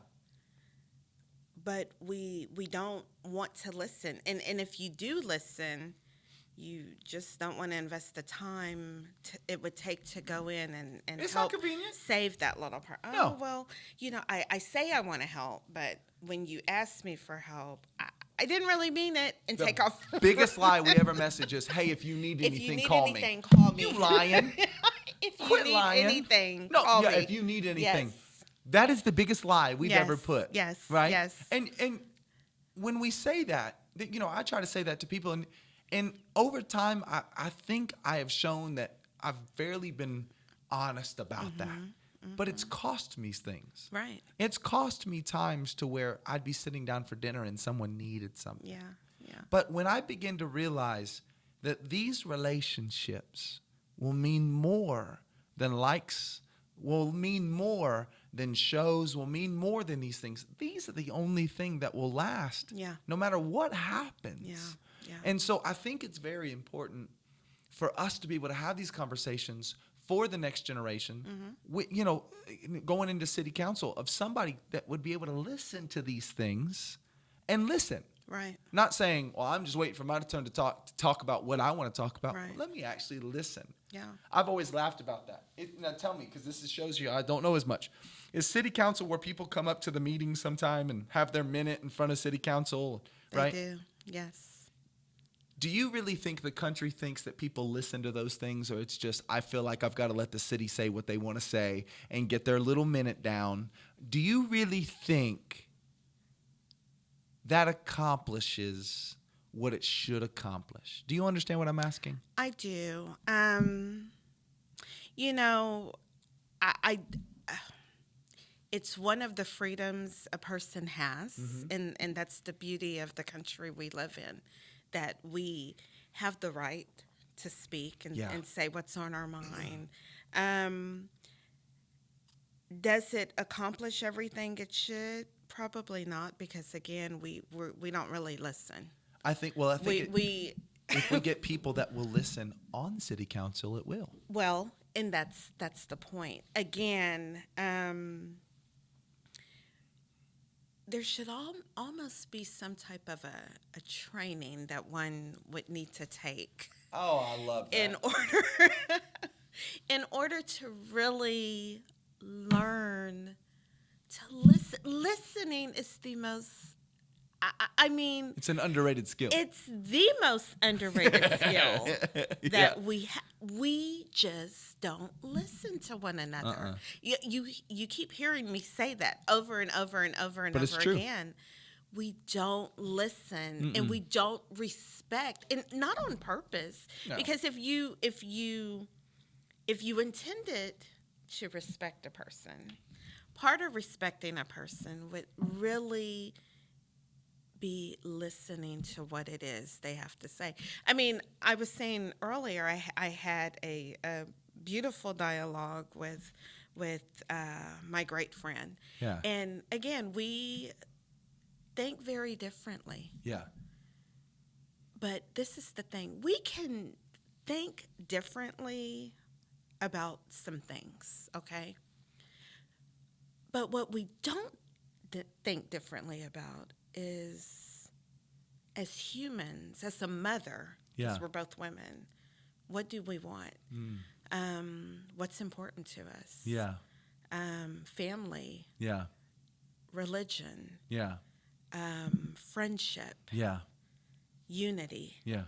But we don't want to listen. And if you do listen, you just don't want to invest the time it would take to go in and It's help not convenient. save that little part. Oh, No. well, I say I want to help, but when you ask me for help, I didn't really mean it, and take off. Biggest lie we ever message is, hey, if you need anything, if you need call anything, me. call me. You lying. If you Quit need lying. anything, No, call me. if you need anything. Yes. That is the biggest lie we've ever put. Yes. Right? Yes. And when we say that, I try to say that to people, and over time, I think I have shown that I've fairly been honest about that. But it's cost me things. Right. It's cost me times to where I'd be sitting down for dinner and someone needed something. Yeah. Yeah. But when I begin to realize that these relationships will mean more than likes, will mean more than shows, will mean more than these things. These are the only thing that will last. Yeah. No matter what happens. Yeah. Yeah. And so I think it's very important for us to be able to have these conversations for the next generation, going into city council, of somebody that would be able to listen to these things and listen. Right. Not saying, well, I'm just waiting for my turn to talk about what I want to talk about. Right. Well, let me actually listen. Yeah. I've always laughed about that. Now tell me, because this shows you I don't know as much. Is city council where people come up to the meeting sometime and have their minute in front of city council, right? They do. Yes. Do you really think the country thinks that people listen to those things, or it's just, I feel like I've got to let the city say what they want to say and get their little minute down? Do you really think that accomplishes what it should accomplish? Do you understand what I'm asking? I do. It's one of the freedoms a person has, and that's the beauty of the country we live in, that we have the right to speak and say what's on our mind. Does it accomplish everything it should? Probably not, because again, we don't really listen. I think. Well, I think We if we get people that will listen on city council, it will. well, and that's the point. Again, there should almost be some type of a training that one would need to take. Oh, I love that. In order to really learn to listen. Listening is the most, I mean, it's an underrated skill. it's the most underrated skill that we just don't listen to one another. You keep hearing me say that over and over and over and But it's over true. again. We don't listen and we don't respect, and not on purpose. No. Because if you intended to respect a person, part of respecting a person would really be listening to what it is they have to say. I mean, I was saying earlier, I had a beautiful dialogue with my great friend. Yeah. And again, we think very differently. Yeah. But this is the thing. We can think differently about some things, okay? But what we don't think differently about is, as humans, as a mother, because we're both women, what do we want? What's important to us? Yeah. Family. Yeah. Religion. Yeah. Friendship. Yeah. Unity. Yeah.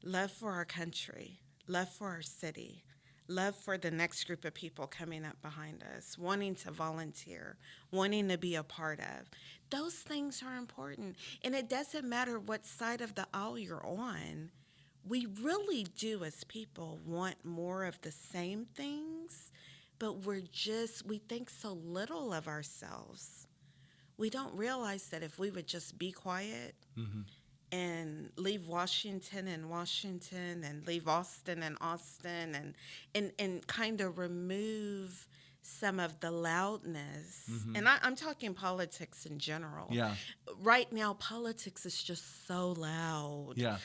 Love for our country. Love for our city. Love for the next group of people coming up behind us, wanting to volunteer, wanting to be a part of. Those things are important. And it doesn't matter what side of the aisle you're on. We really do, as people, want more of the same things, but we think so little of ourselves. We don't realize that if we would just be quiet and leave Washington in Washington and leave Austin in Austin and kind of remove some of the loudness. And I'm talking politics in general. Yeah. Right now, politics is just so loud. Yeah.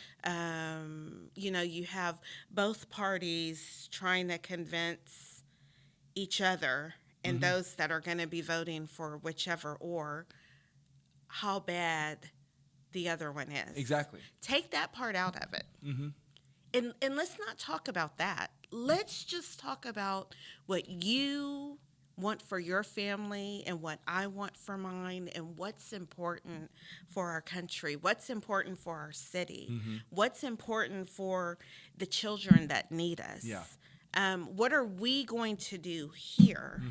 You have both parties trying to convince each other and those that are going to be voting for whichever or how bad the other one is. Exactly. Take that part out of it. And let's not talk about that. Let's just talk about what you want for your family and what I want for mine and what's important for our country, what's important for our city, what's important for the children that need us. Yeah. What are we going to do here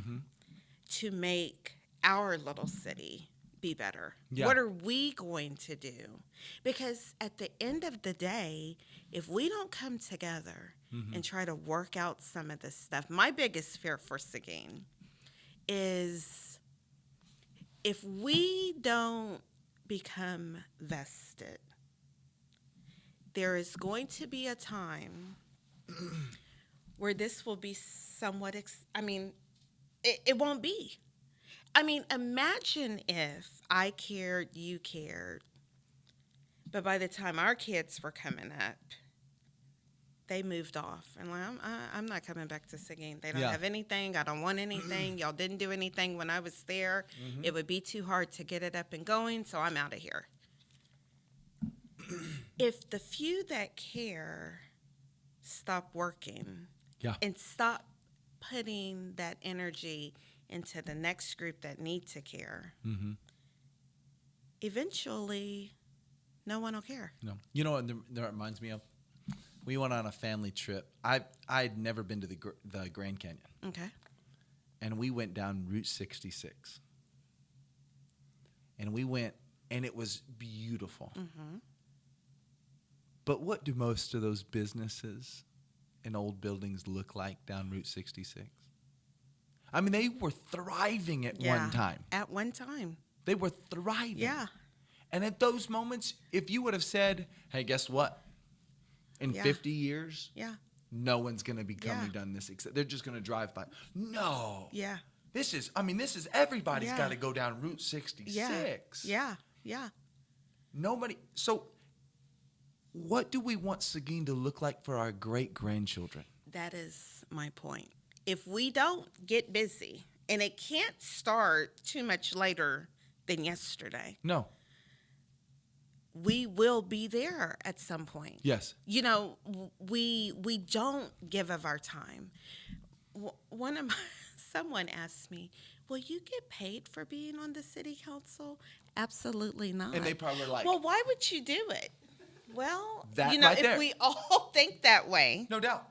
to make our little city be better? Yeah. What are we going to do? Because at the end of the day, if we don't come together and try to work out some of this stuff, my biggest fear for Seguin is if we don't become vested, there is going to be a time where this will be somewhat, it won't be. I mean, imagine if I cared, you cared, but by the time our kids were coming up, they moved off. And like, I'm not coming back to Seguin. They don't have anything. I don't want anything. Y'all didn't do anything when I was there. It would be too hard to get it up and going, so I'm out of here. If the few that care stop working and stop putting that energy into the next group that need to care, eventually no one will care. No. You know what that reminds me of? We went on a family trip. I'd never been to the Grand Canyon. Okay. And we went down Route 66. And we went, and it was beautiful. But what do most of those businesses and old buildings look like down Route 66? I mean, they were thriving at one time. At one time. They were thriving. Yeah. And at those moments, if you would have said, hey, guess what? In 50 years, no one's going to be coming down this. They're just going to drive by. No. Yeah. This is everybody's Yeah. got to go down Route 66. Yeah. Nobody. So what do we want Seguin to look like for our great-grandchildren? That is my point. If we don't get busy, and it can't start too much later than yesterday, No. we will be there at some point. Yes. You know, we don't give of our time. Someone asked me, "Will you get paid for being on the city council?" Absolutely not. And they probably were like, "Well, why would you do it?" Well, That you know, right if there. we all think that way, no doubt.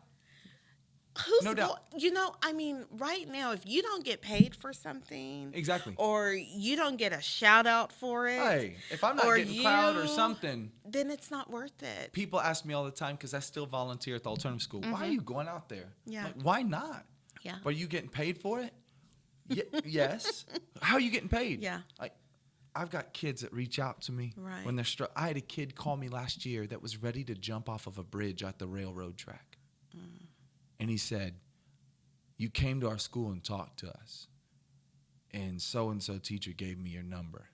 who's No doubt. you know, I mean, right now, if you don't get paid for something, Exactly. or you don't get a shout out for it, Hey, if I'm not or getting clout or something, then it's not worth it. people ask me all the time because I still volunteer at the alternative school. Why are you going out there? Yeah. Like, why not? Yeah. But are you getting paid for it? Yes. How are you getting paid? Yeah. Like, I've got kids that reach out to me Right. when they're I had a kid call me last year that was ready to jump off of a bridge at the railroad track. And he said, "You came to our school and talked to us, and so teacher gave me your number."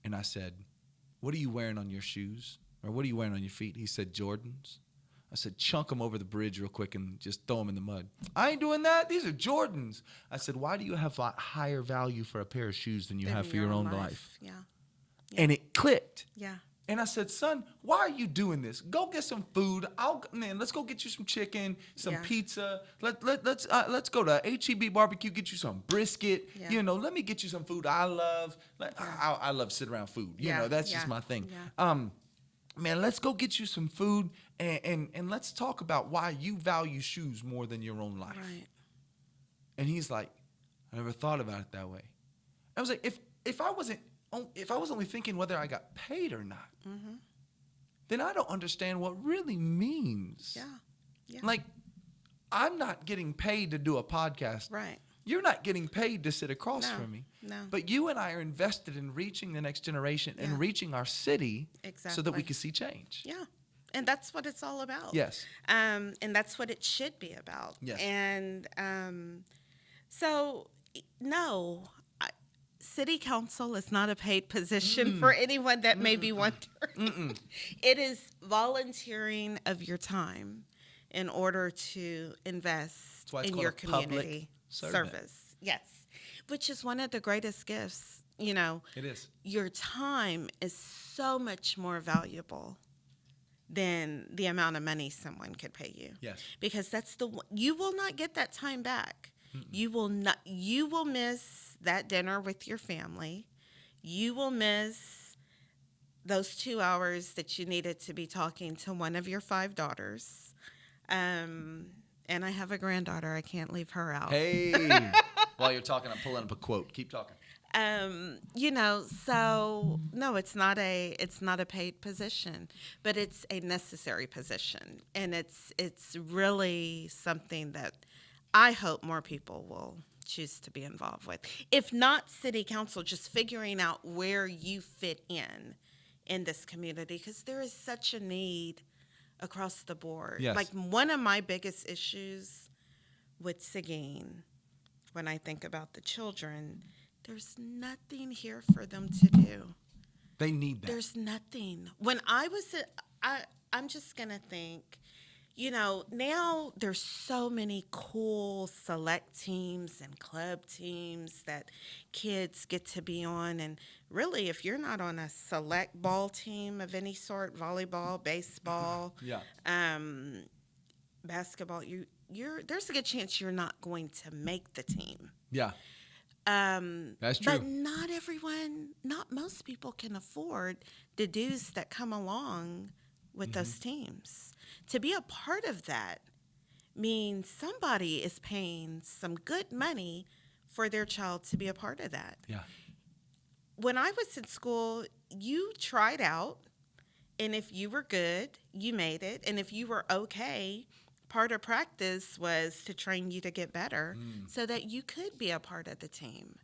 And I said, "What are you wearing on your shoes? Or what are you wearing on your feet?" He said, "Jordans." I said, "Chunk them over the bridge real quick and just throw them in the mud." "I ain't doing that. These are Jordans." I said, "Why do you have a higher value for a pair of shoes than you have for your own life?" Yeah. And it clicked. Yeah. And I said, "Son, why are you doing this? Go get some food. Let's go get you some chicken, some Yeah. pizza. Let's go to HEB barbecue, get you some brisket. Yeah. You know, let me get you some food I love. I love sit around food. You know, that's just my thing. Yeah. Man, let's go get you some food and let's talk about why you value shoes more than your own life." Right. And he's like, "I never thought about it that way." I was like, if I was only thinking whether I got paid or not, then I don't understand what really means. Yeah. Yeah. Like, I'm not getting paid to do a podcast. Right. You're not getting paid to sit across No, from me. no. But you and I are invested in reaching the next generation Yeah. and reaching our city so that we Exactly. can see change. Yeah. And that's what it's all about. Yes. And that's what it should be about. Yes. And so, no, city council is not a paid position for anyone that may be wondering. It is volunteering of your time in order to invest That's why it's in called your a public community servant. service. Yes. Which is one of the greatest gifts, you know. It is. Your time is so much more valuable than the amount of money someone could pay you. Yes. Because you will not get that time back. You will miss that dinner with your family. You will miss those 2 hours that you needed to be talking to one of your 5 daughters. And I have a granddaughter. I can't leave her out. Hey. While you're talking, I'm pulling up a quote. Keep talking. You know, so no, it's not a paid position, but it's a necessary position, and it's really something that I hope more people will choose to be involved with. If not city council, just figuring out where you fit in this community, because there is such a need across the board. Yes. Like, one of my biggest issues with Seguin, when I think about the children, there's nothing here for them to do. They need that. There's nothing. When I'm just going to think, you know, now there's so many cool select teams and club teams that kids get to be on. And really, if you're not on a select ball team of any sort, volleyball, baseball, basketball, there's a good chance you're not going to make the team. Yeah. That's true. But not most people can afford the dues that come along with those teams. To be a part of that means somebody is paying some good money for their child to be a part of that. Yeah. When I was in school, you tried out, and if you were good, you made it. And if you were okay, part of practice was to train you to get better so that you could be a part of the team.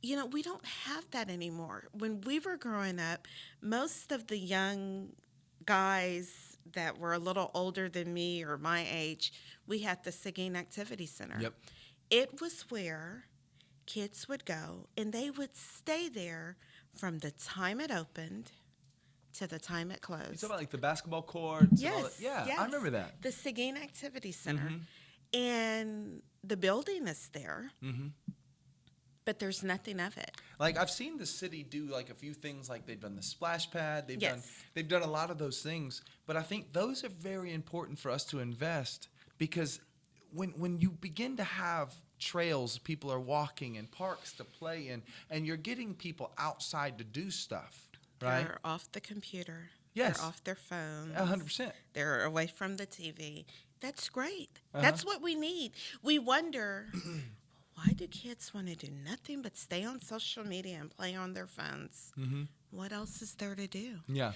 You know, we don't have that anymore. When we were growing up, most of the young guys that were a little older than me or my age, we had the Seguin Activity Center. Yep. It was where kids would go, and they would stay there from the time it opened to the time it closed. You talking about like the basketball courts? Yes. And all that? Yeah, yes. I remember that. The Seguin Activity Center. Mm-hmm. And the building is there, but there's nothing of it. Like I've seen the city do like a few things, like they've done the splash pad, they've done a lot of those things. But I think those are very important for us to invest, because when you begin to have trails people are walking and parks to play in, and you're getting people outside to do stuff, right? They're off the computer. Yes. They're off their phones. 100%. They're away from the TV. That's great. That's what we need. We wonder, why do kids want to do nothing but stay on social media and play on their phones? What else is there to do? Yeah.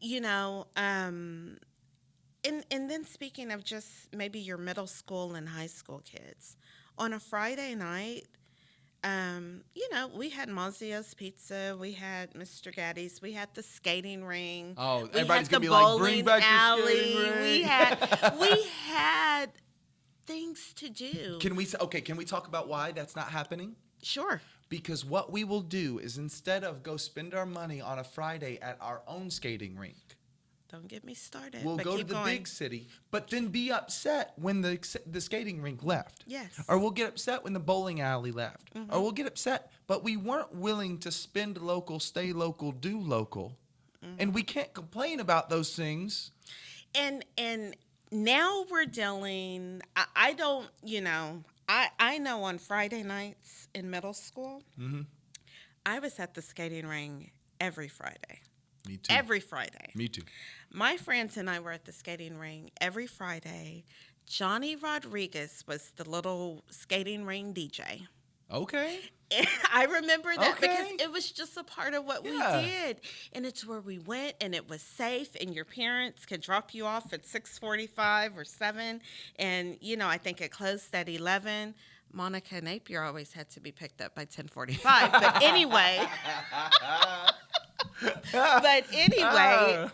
You know, and then speaking of just maybe your middle school and high school kids, on a Friday night, you know, we had Mazio's Pizza, we had Mr. Gaddy's, we had the skating ring. Oh, we everybody's had gonna the be like, bowling bring back alley. the skating ring. We had things to do. Can we talk about why that's not happening? Sure. Because what we will do is, instead of go spend our money on a Friday at our own skating rink, Don't get me started. we'll but go to keep the going. big city, but then be upset when the skating rink left. Yes. Or we'll get upset when the bowling alley left. Or we'll get upset, but we weren't willing to spend local, stay local, do local. And we can't complain about those things. And now we're dealing, I don't, you know, I know on Friday nights in middle school, I was at the skating ring every Friday. Me too. Every Friday. Me too. My friends and I were at the skating ring every Friday. Johnny Rodriguez was the little skating ring DJ. Okay. And I remember that Okay. because it was just a part of what we did. And it's where we went, and it was safe, and your parents could drop you off at 6:45 or 7. And, you know, I think it closed at 11. Monica Napier always had to be picked up by 10:45. But anyway.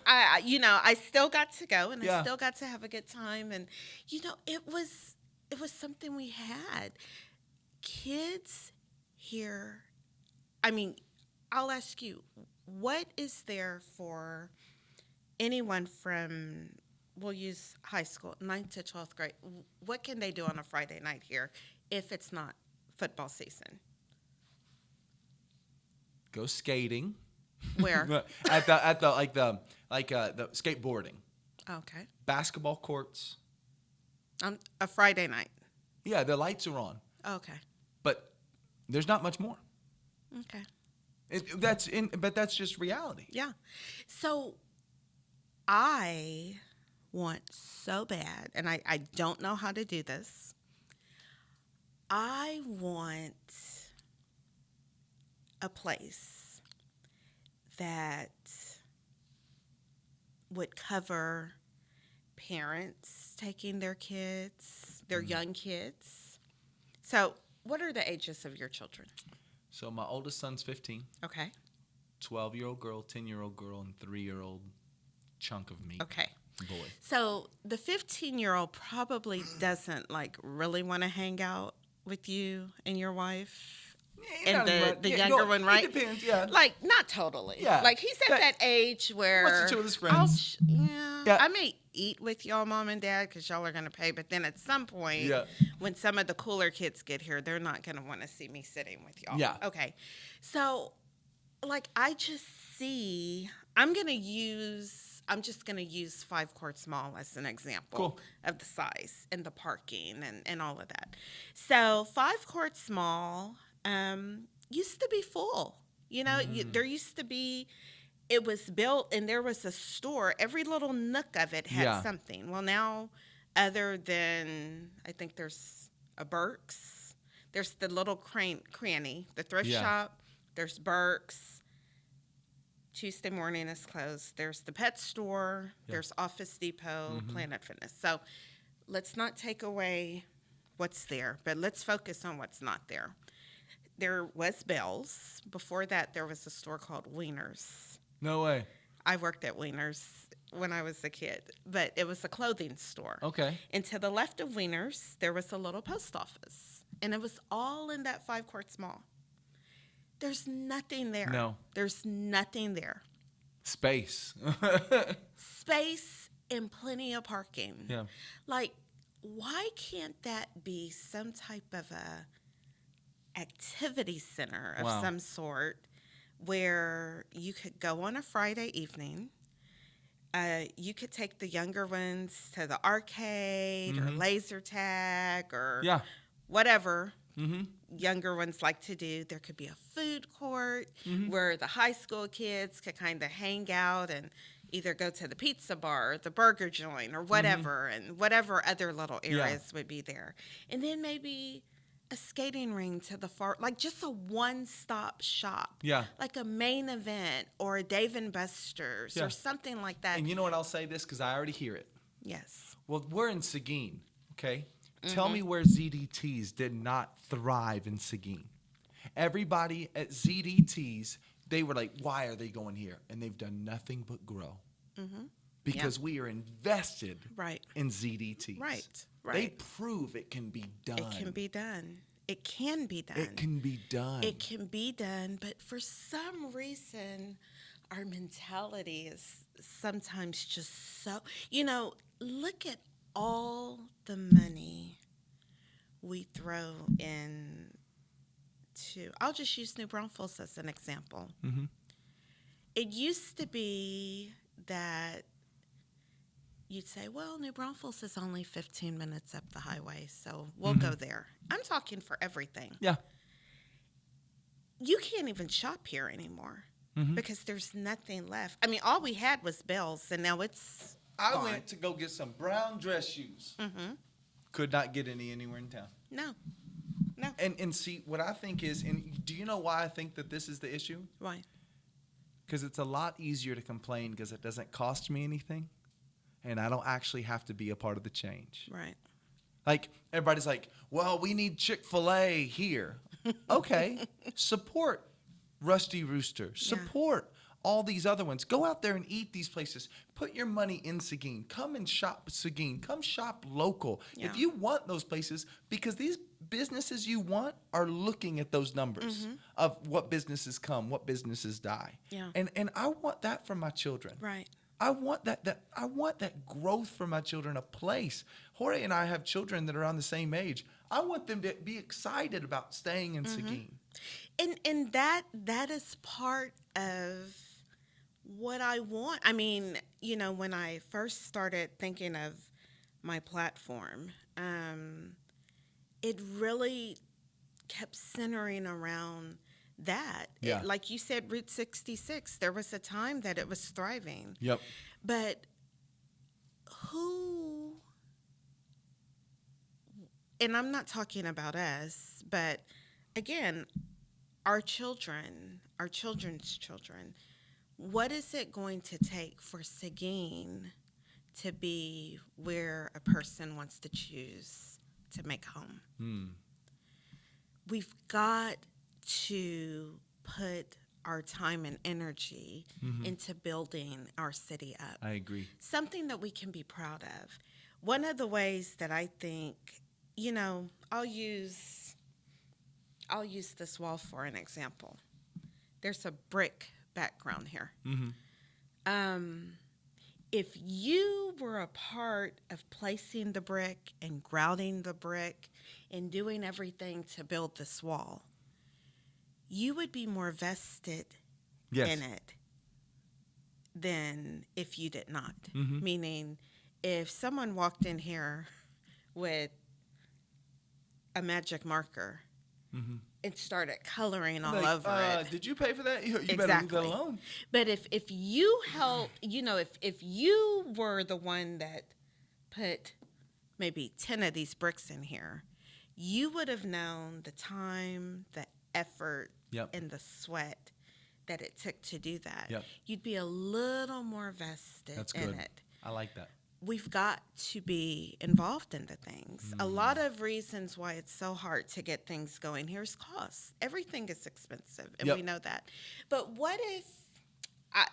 I still got to go, and I still got to have a good time. And, you know, it was something we had. Kids here, I mean, I'll ask you, what is there for anyone from, we'll use high school, 9th to 12th grade, what can they do on a Friday night here if it's not football season? Go skating. Where? at the skateboarding. Okay. Basketball courts. On a Friday night. Yeah, the lights are on. Okay. But there's not much more. Okay. But that's just reality. Yeah. So I want so bad, and I don't know how to do this. I want a place that would cover parents taking their kids, their young kids. So what are the ages of your children? So my oldest son's 15. Okay. 12-year-old girl, 10-year-old girl, and 3-year-old chunk of meat. Okay. Boy. So the 15-year-old probably doesn't really want to hang out with you and your wife. And the younger one, right? It depends, yeah. Like, not totally. Yeah. Like, he's at that age where Wants to chill with his friends. I may eat with y'all, mom and dad, because y'all are going to pay. But then at some point, when some of the cooler kids get here, they're not going to want to see me sitting with y'all. Yeah. Okay. So, I just see, I'm just going to use 5 Courts Mall as an example of the size and the parking and all of that. So 5 Courts Mall used to be full. You know, there used to be, it was built and there was a store. Every little nook of it had something. Well, now, other than, I think there's a Burke's, there's the little cranny, the thrift shop, there's Burke's. Tuesday morning is closed. There's the pet store. There's Office Depot, Planet Fitness. So let's not take away what's there, but let's focus on what's not there. There was Bell's. Before that, there was a store called Wiener's. No way. I worked at Wiener's when I was a kid, but it was a clothing store. Okay. And to the left of Wiener's, there was a little post office. and it was all in that 5 Courts Mall. There's nothing there. No. There's nothing there. Space. Space and plenty of parking. Yeah. Like, why can't that be some type of a activity center of some sort where you could go on a Friday evening? You could take the younger ones to the arcade or laser tag or whatever younger ones like to do. There could be a food court where the high school kids could kind of hang out and either go to the pizza bar or the burger joint or whatever, and whatever other little areas would be there. And then maybe a skating ring to the far, like just a one-stop shop. Yeah. Like a Main Event or a Dave & Buster's or something like that. And you know what? I'll say this because I already hear it. Yes. Well, we're in Seguin, okay? Tell me where ZDTs did not thrive in Seguin. Everybody at ZDTs, they were like, why are they going here? And they've done nothing but grow. Because we are invested in ZDTs. Right. They prove it can be done. It can be done. It can be done. It can be done. It can be done. But for some reason, our mentality is sometimes just so, look at all the money we throw into, I'll just use New Braunfels as an example. It used to be that you'd say, well, New Braunfels is only 15 minutes up the highway, so we'll go there. I'm talking for everything. Yeah. You can't even shop here anymore because there's nothing left. I mean, all we had was Bells, and now it's gone. Went to go get some brown dress shoes. Could not get any anywhere in town. No. And see, what I think is, and do you know why I think that this is the issue? Why? Because it's a lot easier to complain because it doesn't cost me anything. And I don't actually have to be a part of the change. Right. Like, everybody's like, well, we need Chick-fil-A here. Okay. Support Rusty Rooster. Support all these other ones. Go out there and eat these places. Put your money in Seguin. Come and shop Seguin. Come shop local. Yeah. If you want those places, because these businesses you want are looking at those numbers of what businesses come, what businesses die. Yeah. And I want that for my children. Right. I want that growth for my children, a place. Jorge and I have children that are around the same age. I want them to be excited about staying in Seguin. And that is part of what I want. I mean, when I first started thinking of my platform, it really kept centering around that. Yeah. Like you said, Route 66, there was a time that it was thriving. Yep. But who, and I'm not talking about us, but again, our children's children, what is it going to take for Seguin to be where a person wants to choose to make home? We've got to put our time and energy into building our city up. I agree. Something that we can be proud of. One of the ways that I think, I'll use this wall for an example. There's a brick background here. If you were a part of placing the brick and grouting the brick and doing everything to build this wall, you would be more vested in it than if you did not. Meaning, if someone walked in here with a magic marker and started coloring all over it. Did you pay for that? You better leave that alone. But if you helped, if you were the one that put maybe 10 of these bricks in here, you would have known the time, the effort, and the sweat that it took to do that. You'd be a little more vested in it. I like that. We've got to be involved in the things. A lot of reasons why it's so hard to get things going here is cost. Everything is expensive, and we know that. But what if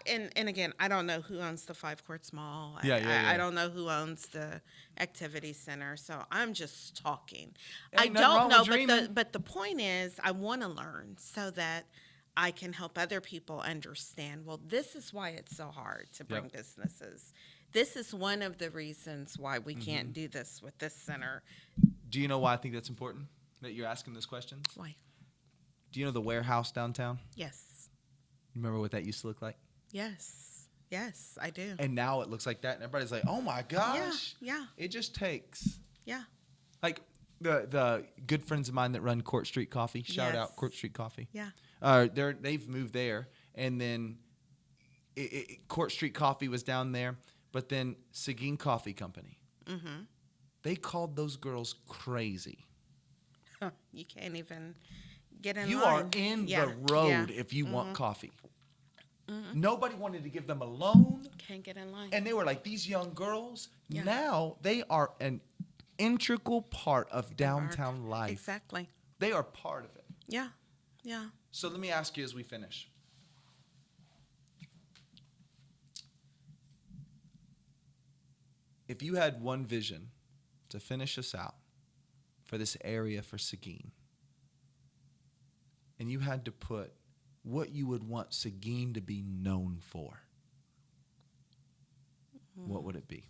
and again, I don't know who owns the Five Courts Mall. Yeah. I don't know who owns the activity center. So I'm just talking. Ain't I nothing wrong don't with know, dreaming. but the point is, I want to learn so that I can help other people understand. Well, this is why it's so hard to bring businesses. This is one of the reasons why we can't do this with this center. Do you know why I think that's important that you're asking those questions? Why? Do you know the warehouse downtown? Yes. You remember what that used to look like? Yes. Yes, I do. And now it looks like that, and everybody's like, "Oh my gosh!" Yeah. It just takes Yeah. like the good friends of mine that run Court Street Coffee. Shout out Court Street Coffee. Yeah. They've moved there, and then Court Street Coffee was down there, but then Seguin Coffee Company. Mm-hmm. They called those girls crazy. You can't even get in You line. are in Yeah. the road Yeah. if you want coffee. Nobody wanted to give them a loan. Can't get in line. And they were like, these young girls, Yeah. now they are an integral part of downtown life. Exactly. They are part of it. Yeah. Yeah. So let me ask you as we finish. If you had one vision to finish us out for this area for Seguin, and you had to put what you would want Seguin to be known for, what would it be?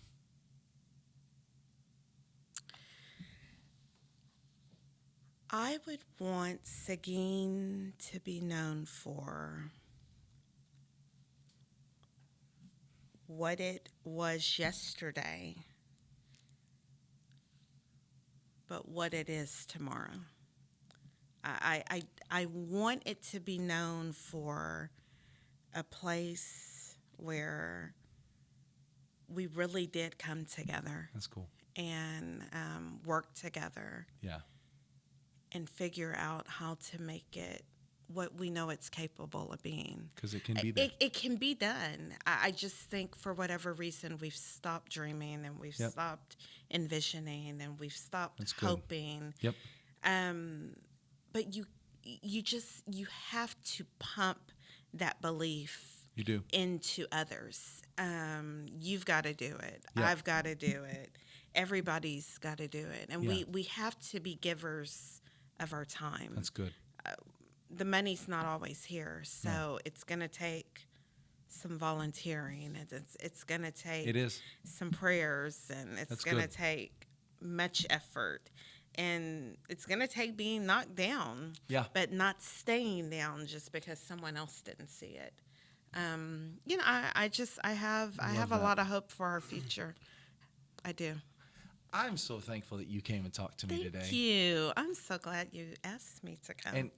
I would want Seguin to be known for what it was yesterday, but what it is tomorrow. I want it to be known for a place where we really did come together That's cool. and work together Yeah. and figure out how to make it what we know it's capable of being. Because it can be there. It can be done. I just think for whatever reason we've stopped dreaming and we've stopped envisioning and we've stopped hoping. Yep. But you have to pump that belief You do. into others. You've got to do it. Yeah. I've got to do it. Everybody's got to do it. And Yeah. we have to be givers of our time. That's good. The money's not always here, so it's going to take some volunteering. It's going to take It is. some prayers, and it's going to take much effort. And it's going to take being knocked down, but not staying down just because someone else didn't see it. I have a lot of hope for our future. I do. I'm so thankful that you came and talked to me today. Thank you. I'm so glad you asked me to come. And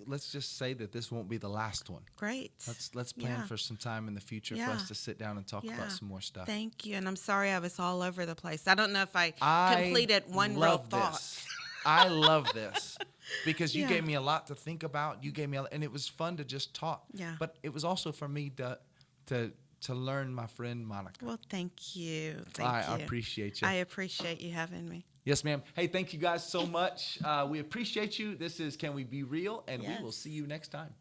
let's just say that this won't be the last one. Great. Let's plan for some time in the future for us to sit down and talk about some more stuff. Thank you. And I'm sorry I was all over the place. I don't know if I completed one real love thought. This. I love this because you gave me a lot to think about. You gave me, and it was fun to just talk. Yeah. But it was also for me to learn my friend Monica. Well, thank you. I appreciate you. I appreciate you having me. Yes, ma'am. Hey, thank you guys so much. We appreciate you. This is Can We Be Real? And we will see you next time.